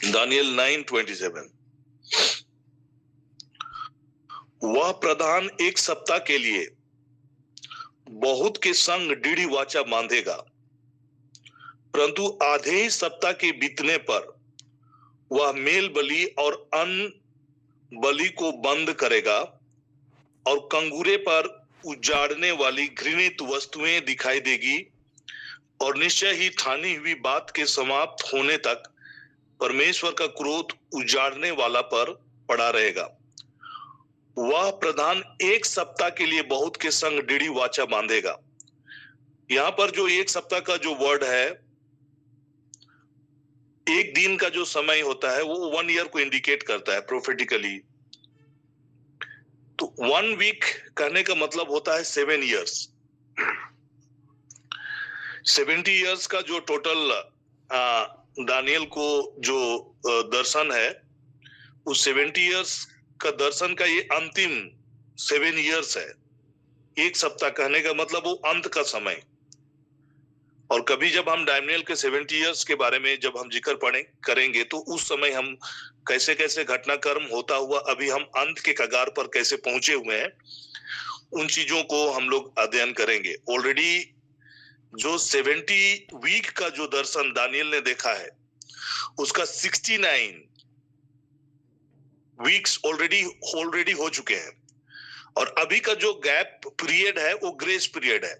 दानियल 9:27, वह प्रधान एक सप्ताह के लिए बहुत के संग डीढ़ी वाचा बांधेगा, परंतु आधे ही सप्ताह के बीतने पर वह मेल बलि और अन्न बलि को बंद करेगा और कंगूरे पर उजाड़ने वाली घृणित वस्तुएं दिखाई देगी और निश्चय ही ठानी हुई बात के समाप्त होने तक परमेश्वर का क्रोध उजाड़ने वाला पर पड़ा रहेगा। वह प्रधान एक सप्ताह के लिए बहुत के संग डीढ़ी वाचा बांधेगा। यहां पर जो एक सप्ताह का जो वर्ड है, एक दिन का जो समय होता है वो 1 ईयर को इंडिकेट करता है प्रोफेटिकली। तो 1 वीक कहने का मतलब होता है 7 ईयर्स। 70 ईयर्स का जो टोटल दानियल को जो दर्शन है, उस 70 ईयर्स का दर्शन का ये अंतिम 7 ईयर्स है। एक सप्ताह कहने का मतलब वो अंत का समय। और कभी जब हम दानियल के 70 ईयर्स के बारे में जब हम जिक्र करेंगे तो उस समय हम कैसे कैसे घटनाक्रम होता हुआ अभी हम अंत के कगार पर कैसे पहुंचे हुए हैं, उन चीजों को हम लोग अध्ययन करेंगे। ऑलरेडी जो 70 वीक का जो दर्शन दानियल ने देखा है, उसका 69 वीक्स ऑलरेडी हो चुके हैं। और अभी का जो गैप पीरियड है वो ग्रेस पीरियड है,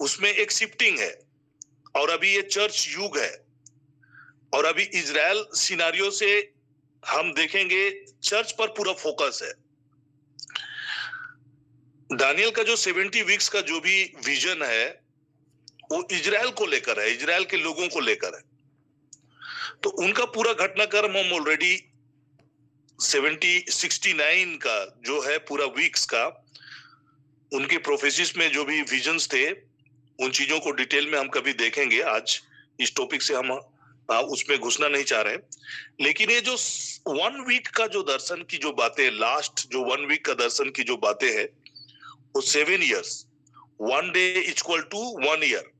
उसमें एक शिफ्टिंग है। और अभी ये चर्च युग है और अभी इजराइल सिनारियो से हम देखेंगे चर्च पर पूरा फोकस है। दानियल का जो 70 वीक्स का जो भी विजन है वो इजराइल को लेकर है, इजराइल के लोगों को लेकर है। तो उनका पूरा घटनाक्रम हम ऑलरेडी 69 का जो है पूरा वीक्स का, उनके प्रोफेसिस में जो भी विजन्स थे, उन चीजों को डिटेल में हम कभी देखेंगे। आज इस टॉपिक से हम उसमें घुसना नहीं चाह रहे। लेकिन ये जो 1 वीक का जो दर्शन की जो बातें, लास्ट जो 1 वीक का दर्शन की जो बातें हैं, वो 7 years, 1 day equal to 1 year.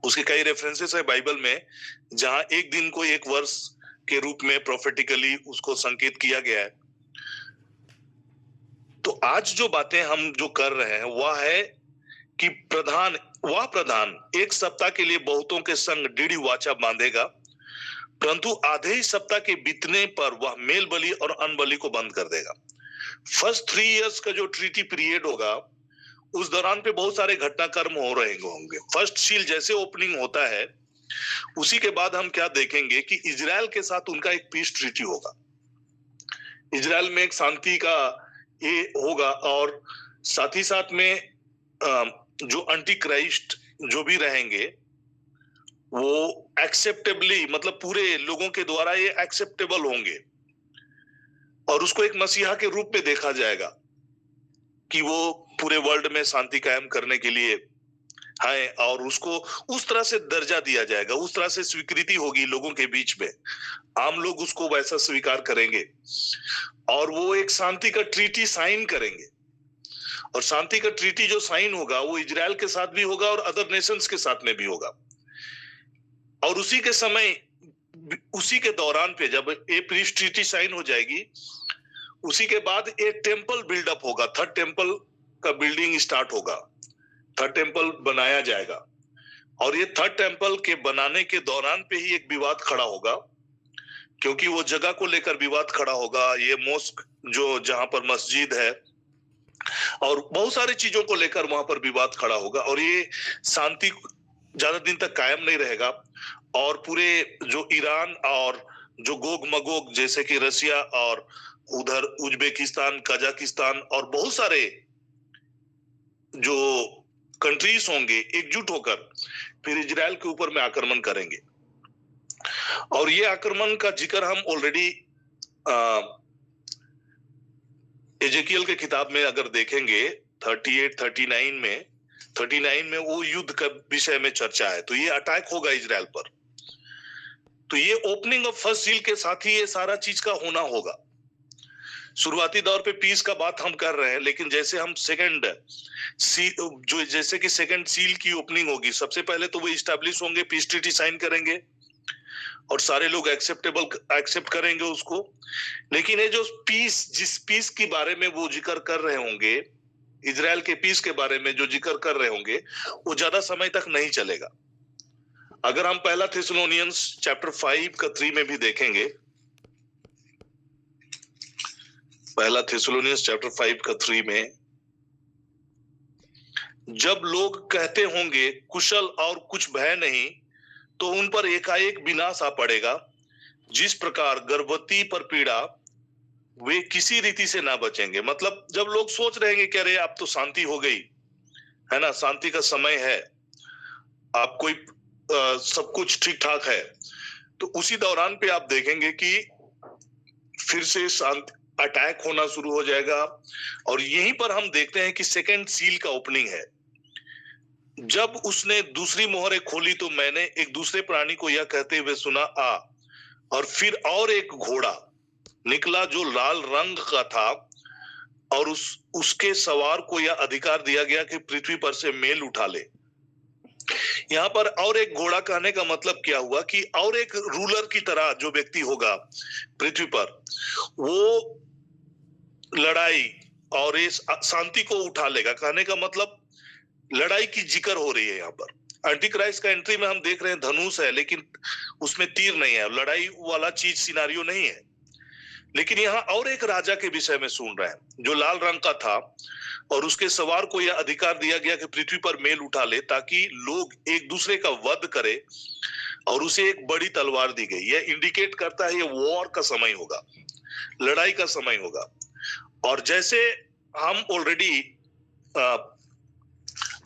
उसके कई रेफरेंसेस है बाइबल में जहां एक दिन को एक वर्ष के रूप में प्रोफेटिकली उसको संकेत किया गया है। तो आज जो बातें हम जो कर रहे हैं वह है कि वह प्रधान एक सप्ताह के लिए बहुतों के संग डीढ़ी वाचा बांधेगा, परंतु आधे ही सप्ताह के बीतने पर वह मेल बलि और अन्न बलि को बंद कर देगा। फर्स्ट 3 इयर्स का जो ट्रीटी पीरियड होगा, उस दौरान पे बहुत सारे घटनाक्रम हो रहे होंगे। फर्स्ट सील जैसे ओपनिंग होता है, उसी के बाद हम क्या देखेंगे कि इजराइल के साथ उनका एक पीस ट्रीटी होगा। इजराइल में एक शांति का ये होगा और साथ ही साथ में जो एंटी क्राइस्ट जो भी रहेंगे वो एक्सेप्टेबली, मतलब पूरे लोगों के द्वारा ये एक्सेप्टेबल होंगे और उसको एक मसीहा के रूप में देखा जाएगा कि वो पूरे वर्ल्ड में शांति कायम करने के लिए है और उसको उस तरह से दर्जा दिया जाएगा, उस तरह से स्वीकृति होगी लोगों के बीच में। आम लोग उसको वैसा स्वीकार करेंगे और वो एक शांति का ट्रीटी साइन करेंगे और शांति का ट्रीटी जो साइन होगा वो इजराइल के साथ भी होगा और अदर नेशंस के साथ में भी होगा। और उसी के समय, उसी के दौरान पे जब ये पीस ट्रीटी साइन हो जाएगी, उसी के बाद एक टेम्पल बिल्डअप होगा, थर्ड टेम्पल का बिल्डिंग स्टार्ट होगा, थर्ड टेम्पल बनाया जाएगा। और ये थर्ड टेम्पल के बनाने के दौरान पे ही एक विवाद खड़ा होगा, क्योंकि वो जगह को लेकर विवाद खड़ा होगा। ये मोस्क जो जहां पर मस्जिद है और बहुत सारी चीजों को लेकर वहां पर विवाद खड़ा होगा, और ये शांति ज्यादा दिन तक कायम नहीं रहेगा। और पूरे जो ईरान और जो गोग मगोग जैसे कि रसिया और उधर उज्बेकिस्तान, कजाकिस्तान और बहुत सारे जो कंट्रीज होंगे एकजुट होकर फिर इजराइल के ऊपर में आक्रमण करेंगे। और ये आक्रमण का जिक्र हम ऑलरेडी एजेकियल के किताब में अगर देखेंगे 39 में वो युद्ध का विषय में चर्चा है। तो ये अटैक होगा इजराइल पर। तो ये ओपनिंग ऑफ फर्स्ट सील के साथ ही ये सारा चीज का होना होगा। शुरुआती दौर पे पीस का बात हम कर रहे हैं, लेकिन जैसे हम सेकंड सील की ओपनिंग होगी, सबसे पहले तो वो इस्टेब्लिश होंगे, पीस ट्रीटी साइन करेंगे और सारे लोग एक्सेप्ट करेंगे उसको। लेकिन ये जो जिस पीस के बारे में वो जिक्र कर रहे होंगे, इजराइल के पीस के बारे में जो जिक्र कर रहे होंगे, वो ज्यादा समय तक नहीं चलेगा। अगर हम पहला थेसलोनियंस चैप्टर 5 का 3 में भी देखेंगे, पहला थेसलोनियंस चैप्टर 5 का 3 में, जब लोग कहते होंगे कुशल और कुछ भय नहीं, तो उन पर एकाएक विनाश आ पड़ेगा। जिस प्रकार गर्भवती पर पीड़ा, वे किसी रीति से ना बचेंगे। मतलब जब लोग सोच रहेंगे कि अरे अब तो शांति हो गई है ना, शांति का समय है, आप कोई सब कुछ ठीक ठाक है, तो उसी दौरान पे आप देखेंगे कि फिर से शांति अटैक होना शुरू हो जाएगा। और यहीं पर हम देखते हैं कि सेकंड सील का ओपनिंग है। जब उसने दूसरी मोहरें खोली तो मैंने एक दूसरे प्राणी को यह कहते हुए सुना, आ। और फिर और एक घोड़ा निकला जो लाल रंग का था, और उसके सवार को यह अधिकार दिया गया कि पृथ्वी पर से मेल उठा ले। यहाँ पर और एक घोड़ा कहने का मतलब क्या हुआ कि और एक रूलर की तरह जो व्यक्ति होगा पृथ्वी पर, वो लड़ाई और इस शांति को उठा लेगा। कहने का मतलब लड़ाई की जिक्र हो रही है। यहाँ पर एंटी क्राइस्ट का एंट्री में हम देख रहे हैं धनुष है, लेकिन उसमें तीर नहीं है, लड़ाई वाला चीज सिनारियो नहीं है। लेकिन यहाँ और एक राजा के विषय में सुन रहे हैं जो लाल रंग का था, और उसके सवार को यह अधिकार दिया गया कि पृथ्वी पर मेल उठा ले, ताकि लोग एक दूसरे का वध करे, और उसे एक बड़ी तलवार दी गई। यह इंडिकेट करता है ये वॉर का समय होगा, लड़ाई का समय होगा। और जैसे हम ऑलरेडी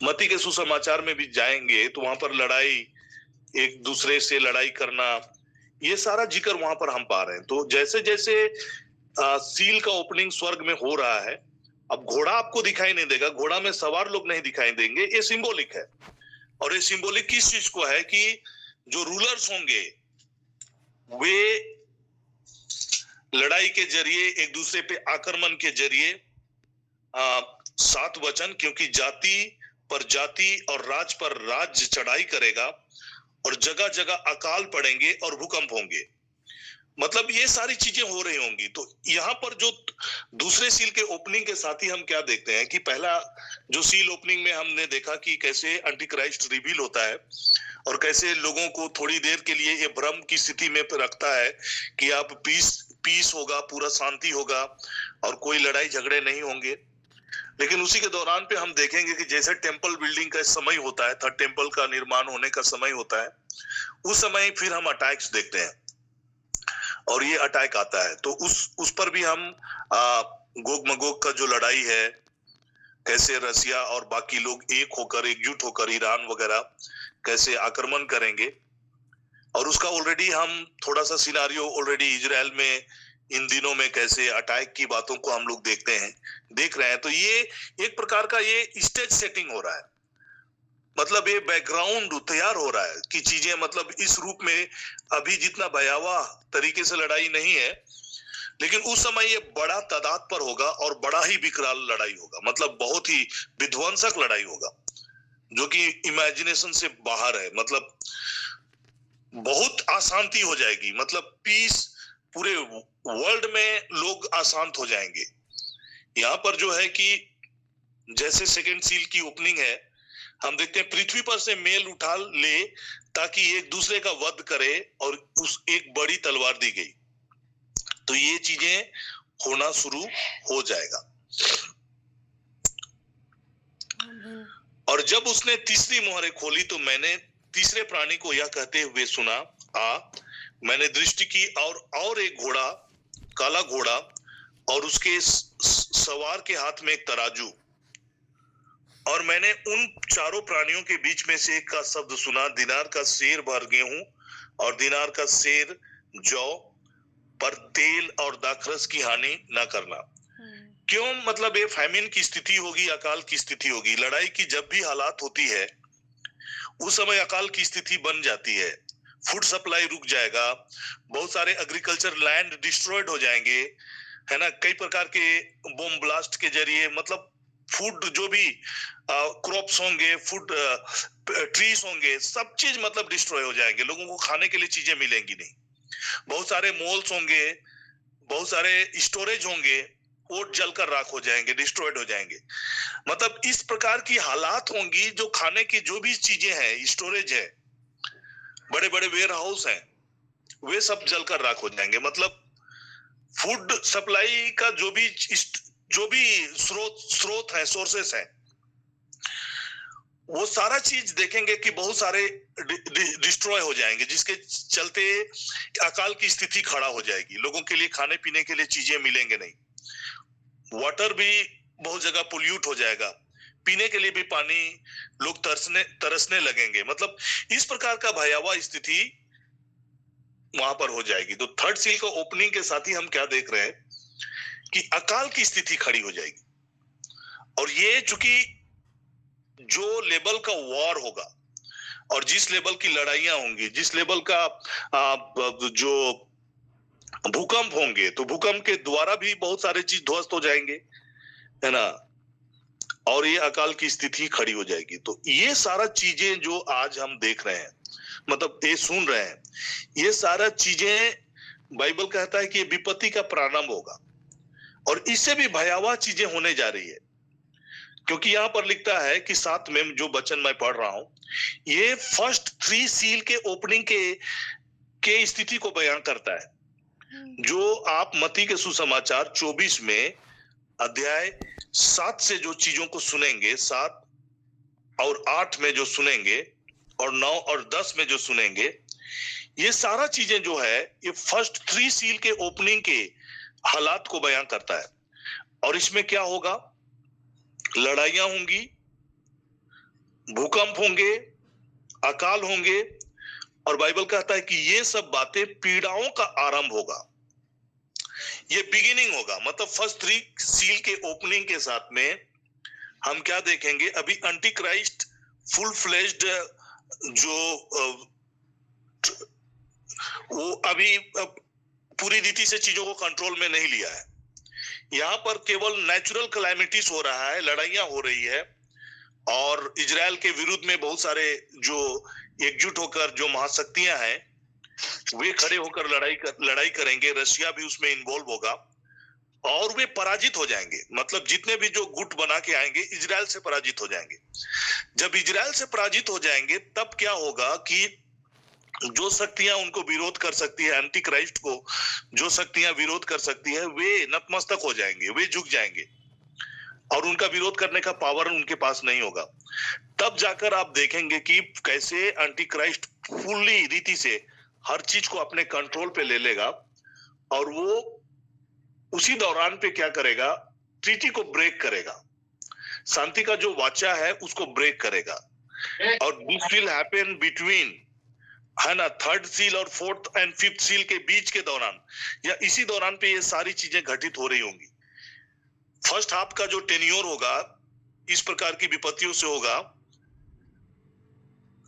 मत्ती के सुसमाचार में भी जाएंगे तो वहां पर लड़ाई, एक दूसरे से लड़ाई करना, ये सारा जिक्र वहां पर हम पा रहे हैं। तो जैसे जैसे सील का ओपनिंग स्वर्ग में हो रहा है, अब घोड़ा आपको दिखाई नहीं देगा, घोड़ा में सवार लोग नहीं दिखाई देंगे, ये सिंबॉलिक है। और ये सिंबॉलिक किस चीज को है कि जो रूलर्स होंगे वे लड़ाई के जरिए, एक दूसरे पे आक्रमण के जरिए, 7 वचन, क्योंकि जाति पर जाति और राज पर राज्य चढ़ाई करेगा, और जगह जगह अकाल पड़ेंगे और भूकंप होंगे। मतलब ये सारी चीजें हो रही होंगी। तो यहाँ पर जो दूसरे सील के ओपनिंग के साथ ही हम क्या देखते हैं कि पहला जो सील ओपनिंग में हमने देखा कि कैसे एंटी क्राइस्ट रिवील होता है, और कैसे लोगों को थोड़ी देर के लिए ये भ्रम की स्थिति में रखता है कि आप पीस होगा, पूरा शांति होगा और कोई लड़ाई झगड़े नहीं होंगे। लेकिन उसी के दौरान पे हम देखेंगे कि जैसे टेम्पल बिल्डिंग का समय होता है, थर्ड टेम्पल का निर्माण होने का समय होता है, उस समय फिर हम अटैक्स देखते हैं, और ये अटैक आता है। तो उस पर भी हम गोग मगोग का जो लड़ाई है, कैसे रसिया और बाकी लोग एक होकर, एकजुट होकर, ईरान वगैरह कैसे आक्रमण करेंगे, और उसका ऑलरेडी हम थोड़ा सा सिनारियो ऑलरेडी इजराइल में इन दिनों में कैसे अटैक की बातों को हम लोग देख रहे हैं। तो ये एक प्रकार का ये स्टेज सेटिंग हो रहा है, मतलब ये बैकग्राउंड तैयार हो रहा है कि चीजें मतलब इस रूप में अभी जितना भयावह तरीके से लड़ाई नहीं है, लेकिन उस समय ये बड़ा तादाद पर होगा और बड़ा ही विकराल लड़ाई होगा, मतलब बहुत ही विध्वंसक लड़ाई होगा, जो कि इमेजिनेशन से बाहर है। मतलब बहुत अशांति हो जाएगी, मतलब पीस, पूरे वर्ल्ड में लोग अशांत हो जाएंगे। यहाँ पर जो है कि जैसे सेकेंड सील की ओपनिंग है, हम देखते हैं पृथ्वी पर से मेल उठा ले ताकि एक दूसरे का वध करे और उस एक बड़ी तलवार दी गई, तो ये चीजें होना शुरू हो जाएगा। और जब उसने तीसरी मोहरें खोली तो मैंने तीसरे प्राणी को यह कहते हुए सुना, मैंने दृष्टि की और एक घोड़ा, काला घोड़ा, और उसके सवार के हाथ में एक तराजू, और मैंने उन चारों प्राणियों के बीच में से एक का शब्द सुना, दिनार का सेर भर गेहूं और दिनार का सेर जौ पर तेल और दाखरस की हानि न करना। क्यों? मतलब ये फैमिन की स्थिति होगी, अकाल की स्थिति होगी। लड़ाई की जब भी हालात होती है उस समय अकाल की स्थिति बन जाती है, फूड सप्लाई रुक जाएगा, बहुत सारे एग्रीकल्चर लैंड डिस्ट्रॉयड हो जाएंगे, है ना, कई प्रकार के बम ब्लास्ट के जरिए, मतलब फूड जो भी क्रॉप्स होंगे, फूड ट्रीज होंगे, सब चीज मतलब डिस्ट्रॉय हो जाएंगे, लोगों को खाने के लिए चीजें मिलेंगी नहीं, बहुत सारे मॉल्स होंगे, बहुत सारे स्टोरेज होंगे, वो जलकर राख हो जाएंगे, डिस्ट्रॉयड हो जाएंगे। मतलब इस प्रकार की हालात होंगी, जो खाने की जो भी चीजें हैं, स्टोरेज है, बड़े बड़े वेयर हाउस हैं, वे सब जलकर राख हो जाएंगे। मतलब फूड सप्लाई का जो भी स्रोत है, सोर्सेस है, वो सारा चीज देखेंगे कि बहुत सारे डिस्ट्रॉय हो जाएंगे, जिसके चलते अकाल की स्थिति खड़ा हो जाएगी, लोगों के लिए खाने पीने के लिए चीजें मिलेंगे नहीं, वाटर भी बहुत जगह पोल्यूट हो जाएगा, पीने के लिए भी पानी लोग तरसने लगेंगे। मतलब इस प्रकार का भयावह स्थिति वहां पर हो जाएगी। तो थर्ड सील का ओपनिंग के साथ ही हम क्या देख रहे हैं कि अकाल की स्थिति खड़ी हो जाएगी। और ये चूंकि जो लेवल का वॉर होगा और जिस लेवल की लड़ाइयां होंगी, जिस लेवल का जो भूकंप होंगे, तो भूकंप के द्वारा भी बहुत सारे चीज ध्वस्त हो जाएंगे, है ना, और ये अकाल की स्थिति खड़ी हो जाएगी। तो ये सारा चीजें जो आज हम देख रहे हैं, मतलब ये सुन रहे हैं, ये सारा चीजें बाइबल कहता है कि विपत्ति का प्रारंभ होगा और इससे भी भयावह चीजें होने जा रही है। क्योंकि यहां पर लिखता है कि 7 में जो वचन मैं पढ़ रहा हूं, ये फर्स्ट 3 सील के ओपनिंग के स्थिति को बयान करता है, जो आप मत्ती के सुसमाचार 24 में अध्याय 7 से जो चीजों को सुनेंगे, 7 और 8 में जो सुनेंगे और 9 और 10 में जो सुनेंगे, ये सारा चीजें जो है ये फर्स्ट 3 सील के ओपनिंग के हालात को बयान करता है। और इसमें क्या होगा? लड़ाइयां होंगी, भूकंप होंगे, अकाल होंगे, और बाइबल कहता है कि ये सब बातें पीड़ाओं का आरंभ होगा, ये बिगिनिंग होगा। मतलब फर्स्ट 3 सील के ओपनिंग के साथ में हम क्या देखेंगे? अभी एंटी क्राइस्ट फुल फ्लेज्ड जो वो अभी पूरी रीति से चीजों को कंट्रोल में नहीं लिया है। यहाँ पर केवल नेचुरल कैलामिटीज हो रहा है, लड़ाइयां हो रही है, और इजराइल के विरुद्ध में बहुत सारे जो एकजुट होकर जो महाशक्तियां हैं वे खड़े होकर लड़ाई करेंगे। रशिया भी उसमें इन्वॉल्व होगा और वे पराजित हो जाएंगे। मतलब जितने भी जो गुट बना के आएंगे इजराइल से पराजित हो जाएंगे। जब इजराइल से पराजित हो जाएंगे तब क्या होगा कि जो शक्तियां उनको विरोध कर सकती है, एंटी क्राइस्ट को जो शक्तियां विरोध कर सकती है, वे नतमस्तक हो जाएंगे, वे झुक जाएंगे और उनका विरोध करने का पावर उनके पास नहीं होगा। तब जाकर आप देखेंगे कि कैसे एंटी क्राइस्ट फुल्ली रीति से हर चीज को अपने कंट्रोल पे ले लेगा और वो उसी दौरान पे क्या करेगा? ट्रीटी को ब्रेक करेगा, शांति का जो वाचा है उसको ब्रेक करेगा। और दिस विल हैपन बिटवीन, है ना, 3rd सील और 4th एंड 5th सील के बीच के दौरान, या इसी दौरान पे ये सारी चीजें घटित हो रही होंगी। फर्स्ट हाफ का जो टेन्योर होगा इस प्रकार की विपत्तियों से होगा,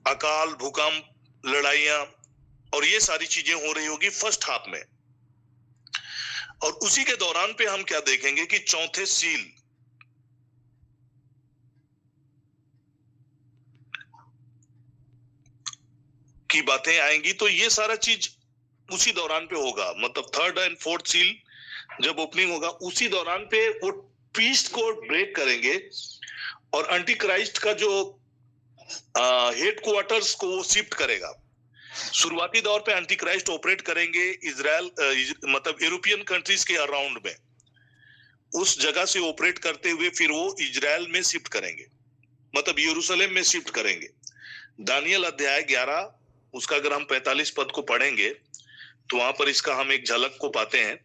अकाल, भूकंप, लड़ाइयां, और ये सारी चीजें हो रही होगी फर्स्ट हाफ में। और उसी के दौरान पे हम क्या देखेंगे कि चौथे सील की बातें आएंगी। तो ये सारा चीज उसी दौरान पे होगा, मतलब थर्ड एंड फोर्थ सील जब ओपनिंग होगा उसी दौरान पे वो पीस्ट को ब्रेक करेंगे और एंटी क्राइस्ट का जो हेड क्वार्टर्स को वो शिफ्ट करेगा। शुरुआती दौर पे एंटी क्राइस्ट ऑपरेट करेंगे इजराइल मतलब यूरोपियन कंट्रीज के अराउंड में, उस जगह से ऑपरेट करते हुए फिर वो इजराइल में शिफ्ट करेंगे, मतलब यरूशलेम में शिफ्ट करेंगे। दानियल अध्याय 11 उसका अगर हम 45 पद को पढ़ेंगे तो वहां पर इसका हम एक झलक को पाते हैं।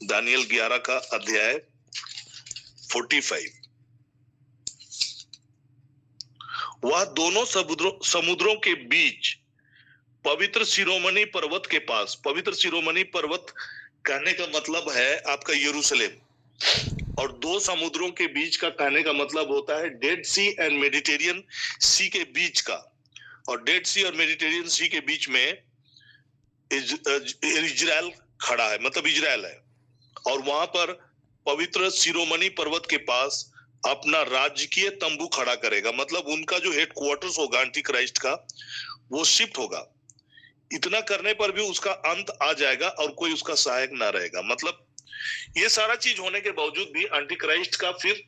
दानियल 11 का अध्याय 45, वह दोनों समुद्रों के बीच पवित्र शिरोमणि पर्वत के पास, पवित्र शिरोमणि पर्वत कहने का मतलब है आपका यरूशलेम, और दो समुद्रों के बीच का कहने का मतलब होता है डेड सी एंड मेडिटेरियन सी के बीच का। और डेड सी और मेडिटेरियन सी के बीच में इजराइल खड़ा है, मतलब इजराइल है, और वहां पर पवित्र शिरोमणि पर्वत के पास अपना राजकीय तंबू खड़ा करेगा, मतलब उनका जो हेड क्वार्टर्स होगा एंटी क्राइस्ट का वो शिफ्ट होगा। इतना करने पर भी उसका अंत आ जाएगा और कोई उसका सहायक ना रहेगा। मतलब ये सारा चीज होने के बावजूद भी एंटी क्राइस्ट का फिर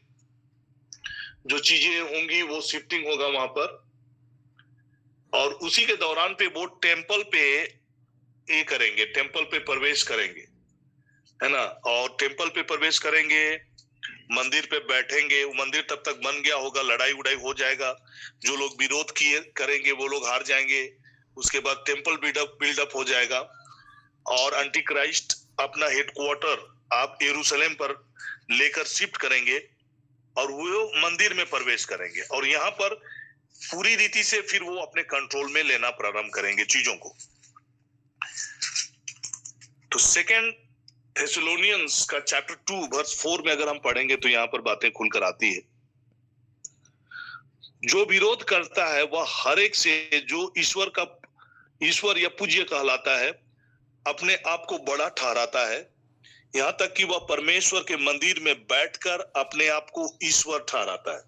जो चीजें होंगी वो शिफ्टिंग होगा वहां पर, और उसी के दौरान पे वो टेम्पल पे ये करेंगे, टेम्पल पे प्रवेश करेंगे, है ना, और टेम्पल पे प्रवेश करेंगे, मंदिर पे बैठेंगे। वो मंदिर तब तक बन गया होगा, लड़ाई उड़ाई हो जाएगा, जो लोग विरोध किए करेंगे वो लोग हार जाएंगे, उसके बाद टेम्पल बिल्डअप हो जाएगा और एंटी क्राइस्ट अपना हेडक्वार्टर आप यरूशलेम पर लेकर शिफ्ट करेंगे और वो मंदिर में प्रवेश करेंगे, और यहाँ पर पूरी रीति से फिर वो अपने कंट्रोल में लेना प्रारंभ करेंगे चीजों को। तो सेकेंड थेसलोनियंस का चैप्टर 2 वर्स 4 में अगर हम पढ़ेंगे तो यहाँ पर बातें खुलकर आती है। जो विरोध करता है वह हर एक से जो ईश्वर या पूज्य कहलाता है अपने आप को बड़ा ठहराता है, यहाँ तक कि वह परमेश्वर के मंदिर में बैठकर अपने आप को ईश्वर ठहराता है।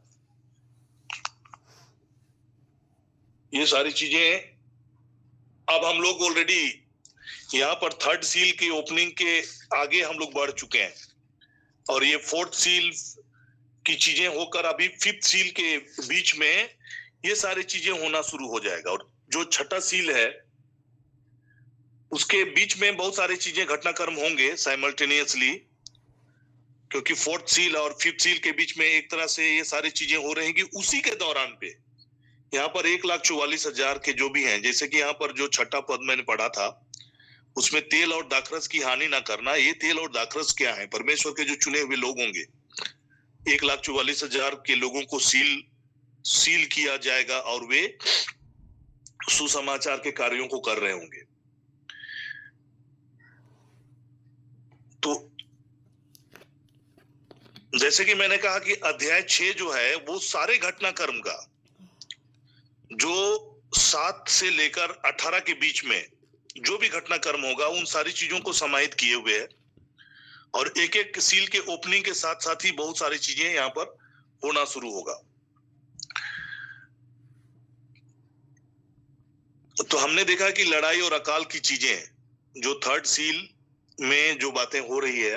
ये सारी चीजें अब हम लोग ऑलरेडी यहाँ पर थर्ड सील की ओपनिंग के आगे हम लोग बढ़ चुके हैं, और ये फोर्थ सील की चीजें होकर अभी फिफ्थ सील के बीच में ये सारी चीजें होना शुरू हो जाएगा। और जो छठा सील है उसके बीच में बहुत सारी चीजें घटनाक्रम होंगे साइमल्टेनियसली, क्योंकि फोर्थ सील और फिफ्थ सील के बीच में एक तरह से ये सारी चीजें हो रहेंगी। उसी के दौरान पे यहाँ पर 1,44,000 के जो भी हैं, जैसे कि यहाँ पर जो छठा पद मैंने पढ़ा था उसमें तेल और दाखरस की हानि ना करना। ये तेल और दाखरस क्या है? परमेश्वर के जो चुने हुए लोग होंगे, 1,44,000 के लोगों को सील किया जाएगा और वे सुसमाचार के कार्यों को कर रहे होंगे। तो जैसे कि मैंने कहा कि अध्याय 6 जो है वो सारे घटनाक्रम का जो 7 से लेकर 18 के बीच में जो भी घटनाक्रम होगा उन सारी चीजों को समाहित किए हुए है, और एक एक सील के ओपनिंग के साथ साथ ही बहुत सारी चीजें यहाँ पर होना शुरू होगा। तो हमने देखा कि लड़ाई और अकाल की चीजें जो थर्ड सील में जो बातें हो रही है,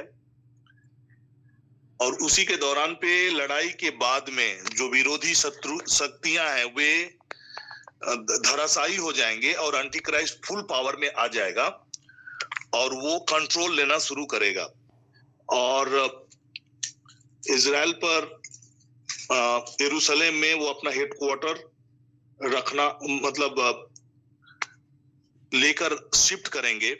और उसी के दौरान पे लड़ाई के बाद में जो विरोधी शक्तियां हैं वे धराशायी हो जाएंगे और एंटी क्राइस्ट फुल पावर में आ जाएगा और वो कंट्रोल लेना शुरू करेगा, और इजराइल पर यरूशलेम में वो अपना हेडक्वार्टर रखना मतलब लेकर शिफ्ट करेंगे।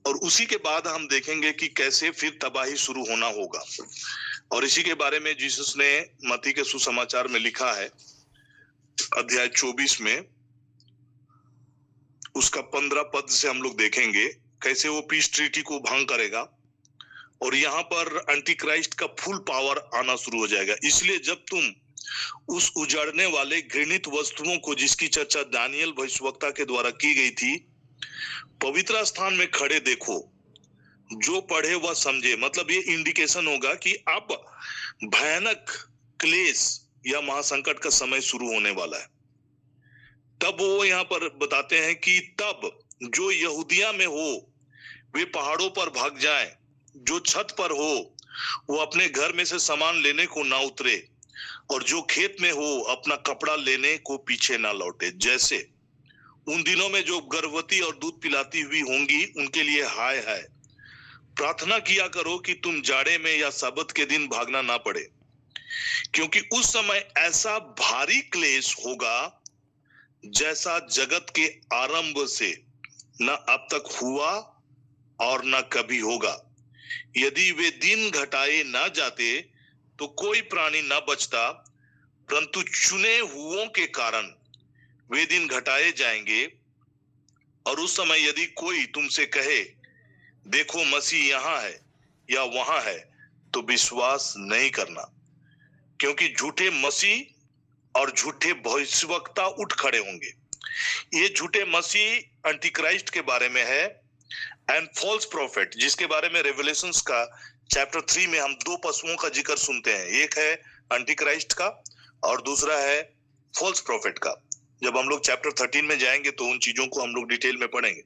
और उसी के बाद हम देखेंगे कि कैसे फिर तबाही शुरू होना होगा, और इसी के बारे में जीसस ने मत्ती के सुसमाचार में लिखा है अध्याय 24 में, उसका 15 पद से हम लोग देखेंगे कैसे वो पीस ट्रीटी को भंग करेगा और यहाँ पर एंटी क्राइस्ट का फुल पावर आना शुरू हो जाएगा। इसलिए जब तुम उस उजाड़ने वाले घृणित वस्तुओं को जिसकी चर्चा दानियल भविष्यवक्ता के द्वारा की गई थी पवित्र स्थान में खड़े देखो, जो पढ़े वह समझे। मतलब ये इंडिकेशन होगा कि अब भयानक क्लेश या महासंकट का समय शुरू होने वाला है। तब वो यहाँ पर बताते हैं कि तब जो यहूदिया में हो वे पहाड़ों पर भाग जाएं, जो छत पर हो वो अपने घर में से सामान लेने को ना उतरे, और जो खेत में हो अपना कपड़ा लेने को पीछे ना लौटे। जैसे उन दिनों में जो गर्भवती और दूध पिलाती हुई होंगी उनके लिए हाय हाय। प्रार्थना किया करो कि तुम जाड़े में या साबत के दिन भागना ना पड़े, क्योंकि उस समय ऐसा भारी क्लेश होगा जैसा जगत के आरंभ से न अब तक हुआ और न कभी होगा। यदि वे दिन घटाए ना जाते तो कोई प्राणी ना बचता, परंतु चुने हुओं के कारण वे दिन घटाए जाएंगे। और उस समय यदि कोई तुमसे कहे देखो मसीह यहाँ है या वहां है, तो विश्वास नहीं करना, क्योंकि झूठे मसीह और झूठे भविष्यवक्ता उठ खड़े होंगे। ये झूठे मसीह एंटीक्राइस्ट के बारे में है, एंड फॉल्स प्रॉफिट, जिसके बारे में रेवलेशंस का चैप्टर 3 में हम 2 पशुओं का जिक्र सुनते हैं। एक है एंटीक्राइस्ट का और दूसरा है फॉल्स प्रॉफिट का। जब हम लोग चैप्टर 13 में जाएंगे तो उन चीजों को हम लोग डिटेल में पढ़ेंगे।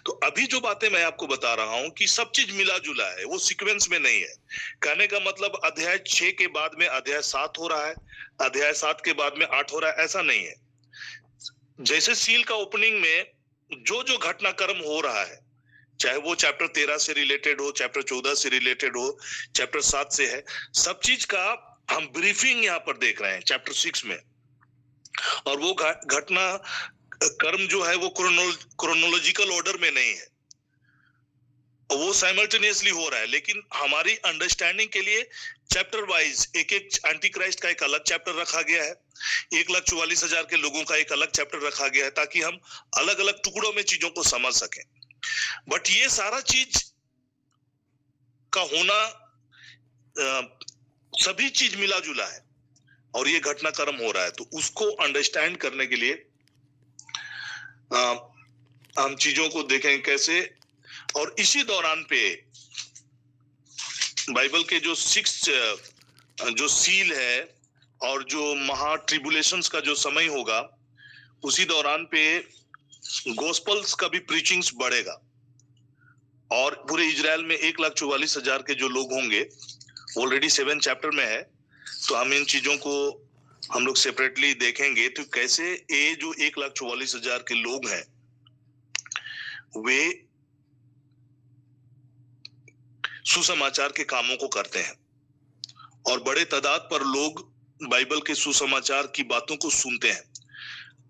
तो अभी जो बातें मैं आपको बता रहा हूं कि सब चीज मिला जुला है, वो सीक्वेंस में नहीं है। कहने का मतलब अध्याय 6 के बाद में अध्याय 7 हो रहा है, अध्याय 7 के बाद में 8 हो रहा है, ऐसा नहीं है। जैसे सील का ओपनिंग में जो जो घटनाक्रम हो रहा है, चाहे वो चैप्टर 13 से रिलेटेड हो, चैप्टर 14 से रिलेटेड हो, चैप्टर 7 से है, सब चीज का हम ब्रीफिंग यहाँ पर देख रहे हैं चैप्टर 6 में। और वो घटना कर्म जो है वो क्रोनोलॉजिकल ऑर्डर में नहीं है, वो साइमल्टेनियसली हो रहा है। लेकिन हमारी अंडरस्टैंडिंग के लिए चैप्टर वाइज एक एक एंटीक्राइस्ट का एक अलग चैप्टर रखा गया है, 1,44,000 के लोगों का एक अलग चैप्टर रखा गया है, ताकि हम अलग अलग टुकड़ों में चीजों को समझ सकें। बट ये सारा चीज का होना, सभी चीज मिला जुला है और ये घटनाक्रम हो रहा है। तो उसको अंडरस्टैंड करने के लिए हम चीजों को देखें कैसे। और इसी दौरान पे बाइबल के जो 6 जो सील है और जो महा ट्रिबुलेशंस का जो समय होगा, उसी दौरान पे गॉस्पल्स का भी प्रीचिंग्स बढ़ेगा। और पूरे इजराइल में 1,44,000 के जो लोग होंगे, ऑलरेडी 7 चैप्टर में है, तो हम इन चीजों को हम लोग सेपरेटली देखेंगे। तो कैसे ये जो 1,44,000 के लोग हैं वे सुसमाचार के कामों को करते हैं, और बड़े तादाद पर लोग बाइबल के सुसमाचार की बातों को सुनते हैं।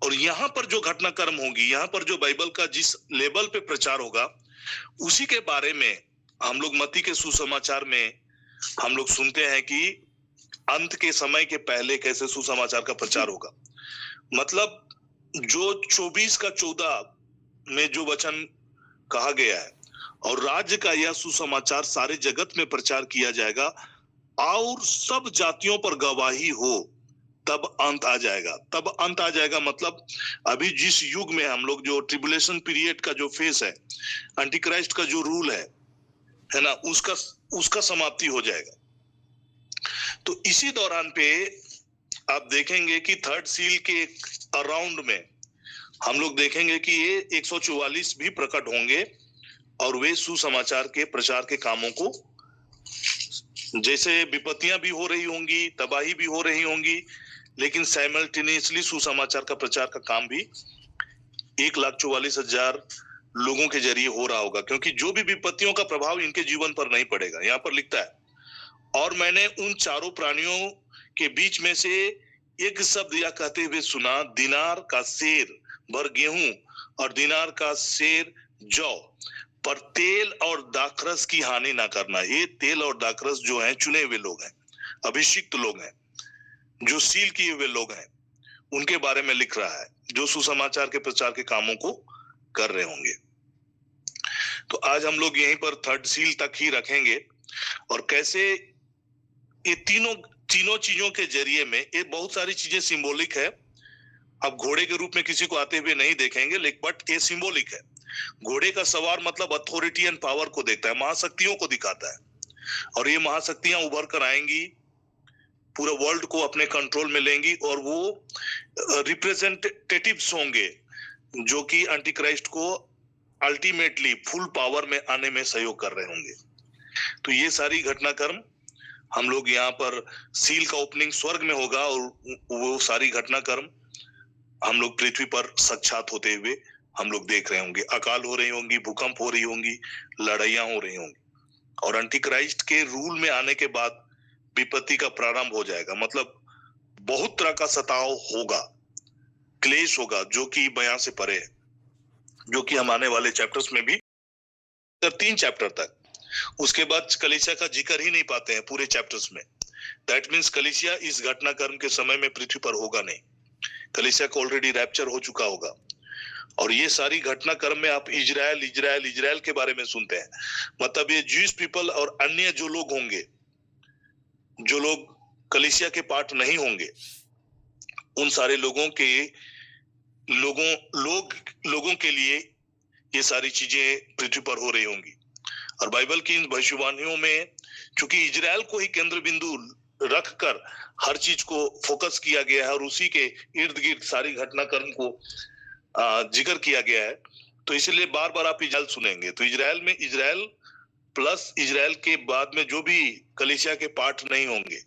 और यहाँ पर जो घटनाक्रम होगी, यहाँ पर जो बाइबल का जिस लेवल पे प्रचार होगा, उसी के बारे में हम लोग मत्ती के सुसमाचार में हम लोग सुनते हैं कि अंत के समय के पहले कैसे सुसमाचार का प्रचार होगा। मतलब जो 24 का 14 में जो वचन कहा गया है, और राज्य का यह सुसमाचार सारे जगत में प्रचार किया जाएगा और सब जातियों पर गवाही हो, तब अंत आ जाएगा। तब अंत आ जाएगा मतलब अभी जिस युग में हम लोग, जो ट्रिबुलेशन पीरियड का जो फेस है, एंटीक्राइस्ट का जो रूल है ना, उसका समाप्ति हो जाएगा। तो इसी दौरान पे आप देखेंगे कि थर्ड सील के अराउंड में हम लोग देखेंगे कि ये 144 भी प्रकट होंगे, और वे सुसमाचार के प्रचार के कामों को, जैसे विपत्तियां भी हो रही होंगी, तबाही भी हो रही होंगी, लेकिन साइमल्टेनियसली सुसमाचार का प्रचार का काम भी 1,44,000 लोगों के जरिए हो रहा होगा, क्योंकि जो भी विपत्तियों का प्रभाव इनके जीवन पर नहीं पड़ेगा। यहाँ पर लिखता है, और मैंने उन चारों प्राणियों के बीच में से एक शब्द यह कहते हुए सुना, दिनार का सेर भर गेहूं और दिनार का सेर जौ, पर तेल और दाखरस की हानि ना करना। ये तेल और दाखरस जो हैं चुने हुए लोग हैं, अभिषिक्त लोग हैं, जो सील किए हुए लोग हैं, उनके बारे में लिख रहा है, जो सुसमाचार के प्रचार के कामों को कर रहे होंगे। तो आज हम लोग यहीं पर थर्ड सील तक ही रखेंगे, और कैसे ये तीनों चीजों के जरिए में, ये बहुत सारी चीजें सिंबॉलिक है। अब घोड़े के रूप में किसी को आते हुए नहीं देखेंगे, लेकिन बट ये सिंबॉलिक है। घोड़े का सवार मतलब अथॉरिटी एंड पावर को देखता है, महाशक्तियों को दिखाता है, और ये महाशक्तियां उभर कर आएंगी, पूरा वर्ल्ड को अपने कंट्रोल में लेंगी, और वो रिप्रेजेंटेटिव्स होंगे जो कि एंटी क्राइस्ट को अल्टीमेटली फुल पावर में आने में सहयोग कर रहे होंगे। तो ये सारी घटनाक्रम हम लोग यहाँ पर सील का ओपनिंग स्वर्ग में होगा, और वो सारी घटनाक्रम हम लोग पृथ्वी पर साक्षात होते हुए हम लोग देख रहे होंगे। अकाल हो रही होंगी, भूकंप हो रही होंगी, लड़ाइयां हो रही होंगी, और एंटी क्राइस्ट के रूल में आने के बाद विपत्ति का प्रारंभ हो जाएगा। मतलब बहुत तरह का सताव होगा, क्लेश होगा, जो कि बयां से परे है, जो कि हम आने वाले चैप्टर्स में भी 3 चैप्टर तक, उसके बाद कलीसिया का जिक्र ही नहीं पाते हैं पूरे चैप्टर्स में। दैट मीन्स कलीसिया इस घटनाक्रम के समय में पृथ्वी पर होगा नहीं, कलीसिया का ऑलरेडी रैप्चर हो चुका होगा। और ये सारी घटनाक्रम में आप इजराइल के बारे में सुनते हैं, मतलब ये ज्यूइश पीपल और अन्य जो लोग होंगे, जो लोग कलीसिया के पार्ट नहीं होंगे, उन सारे लोगों के लिए ये सारी चीजें पृथ्वी पर हो रही होंगी। और बाइबल की इन भविष्यवाणियों में चूंकि इजराइल को ही केंद्र बिंदु रखकर हर चीज को फोकस किया गया है, और उसी के इर्द गिर्द सारी घटनाक्रम को जिक्र किया गया है, तो इसलिए बार बार आप इजराइल सुनेंगे। तो इजराइल प्लस इजराइल के बाद में जो भी कलीसिया के पार्ट नहीं होंगे,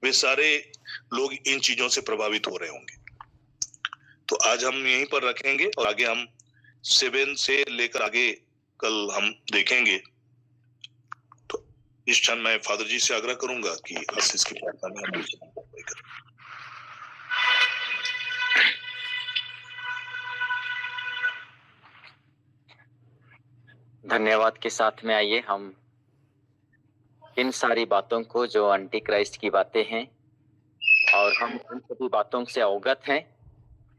वे सारे लोग इन चीजों से प्रभावित हो रहे होंगे। तो आज हम यहीं पर रखेंगे, और आगे हम 7 से लेकर आगे कल हम देखेंगे। तो इस क्षण मैं फादर जी से आग्रह करूंगा कि आशीष की प्रार्थना में हम करें। धन्यवाद के साथ में आइए हम इन सारी बातों को, जो एंटी क्राइस्ट की बातें हैं, और हम इन सभी बातों से अवगत हैं।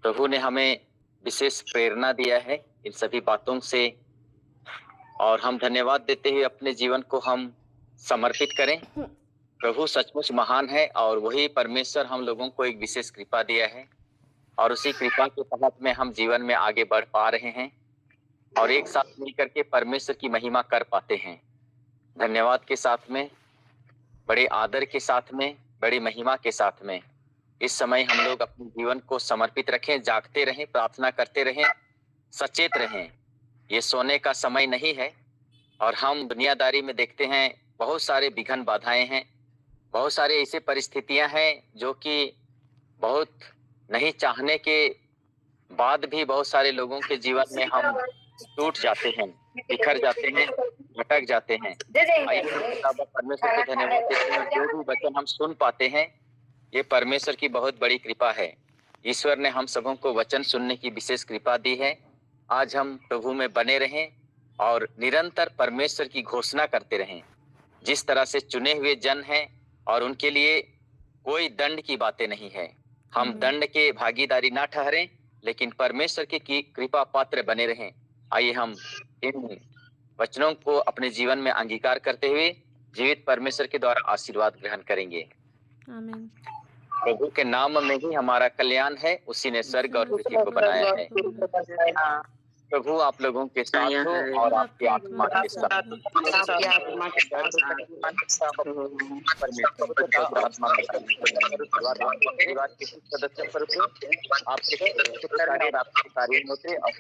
प्रभु ने हमें विशेष प्रेरणा दिया है इन सभी बातों से, और हम धन्यवाद देते हुए अपने जीवन को हम समर्पित करें। प्रभु सचमुच महान है, और वही परमेश्वर हम लोगों को एक विशेष कृपा दिया है, और उसी कृपा के तहत में हम जीवन में आगे बढ़ पा रहे हैं, और एक साथ मिलकर के परमेश्वर की महिमा कर पाते हैं। धन्यवाद के साथ में, बड़े आदर के साथ में, बड़ी महिमा के साथ में इस समय हम लोग अपने जीवन को समर्पित रखें, जागते रहें, प्रार्थना करते रहें, सचेत रहें। ये सोने का समय नहीं है, और हम दुनियादारी में देखते हैं बहुत सारे विघ्न बाधाएं हैं, बहुत सारे ऐसे परिस्थितियां हैं जो कि बहुत नहीं चाहने के बाद भी बहुत सारे लोगों के जीवन में हम टूट जाते हैं, बिखर जाते हैं, भटक जाते हैं। आइए परमेश्वर को धन्यवाद देते हैं। जो भी वचन हम सुन पाते हैं, ये परमेश्वर की बहुत बड़ी कृपा है। ईश्वर ने हम सबों को वचन सुनने की विशेष कृपा दी है। आज हम प्रभु में बने रहें और निरंतर परमेश्वर की घोषणा करते रहें। जिस तरह से चुने हुए जन हैं, और उनके लिए कोई दंड की बातें नहीं है। हम दंड के भागीदारी ना ठहरें, लेकिन परमेश्वर की कृपा पात्र बने रहें। आइए हम इन वचनों को अपने जीवन में अंगीकार करते हुए जीवित परमेश्वर के द्वारा आशीर्वाद ग्रहण करेंगे। आमीन। प्रभु के नाम में ही हमारा कल्याण है, उसी ने स्वर्ग और पृथ्वी को बनाया है। प्रभु आप लोगों के साथ हो और आपकी आत्मा के साथ सदस्य पर आपके कार्य होते और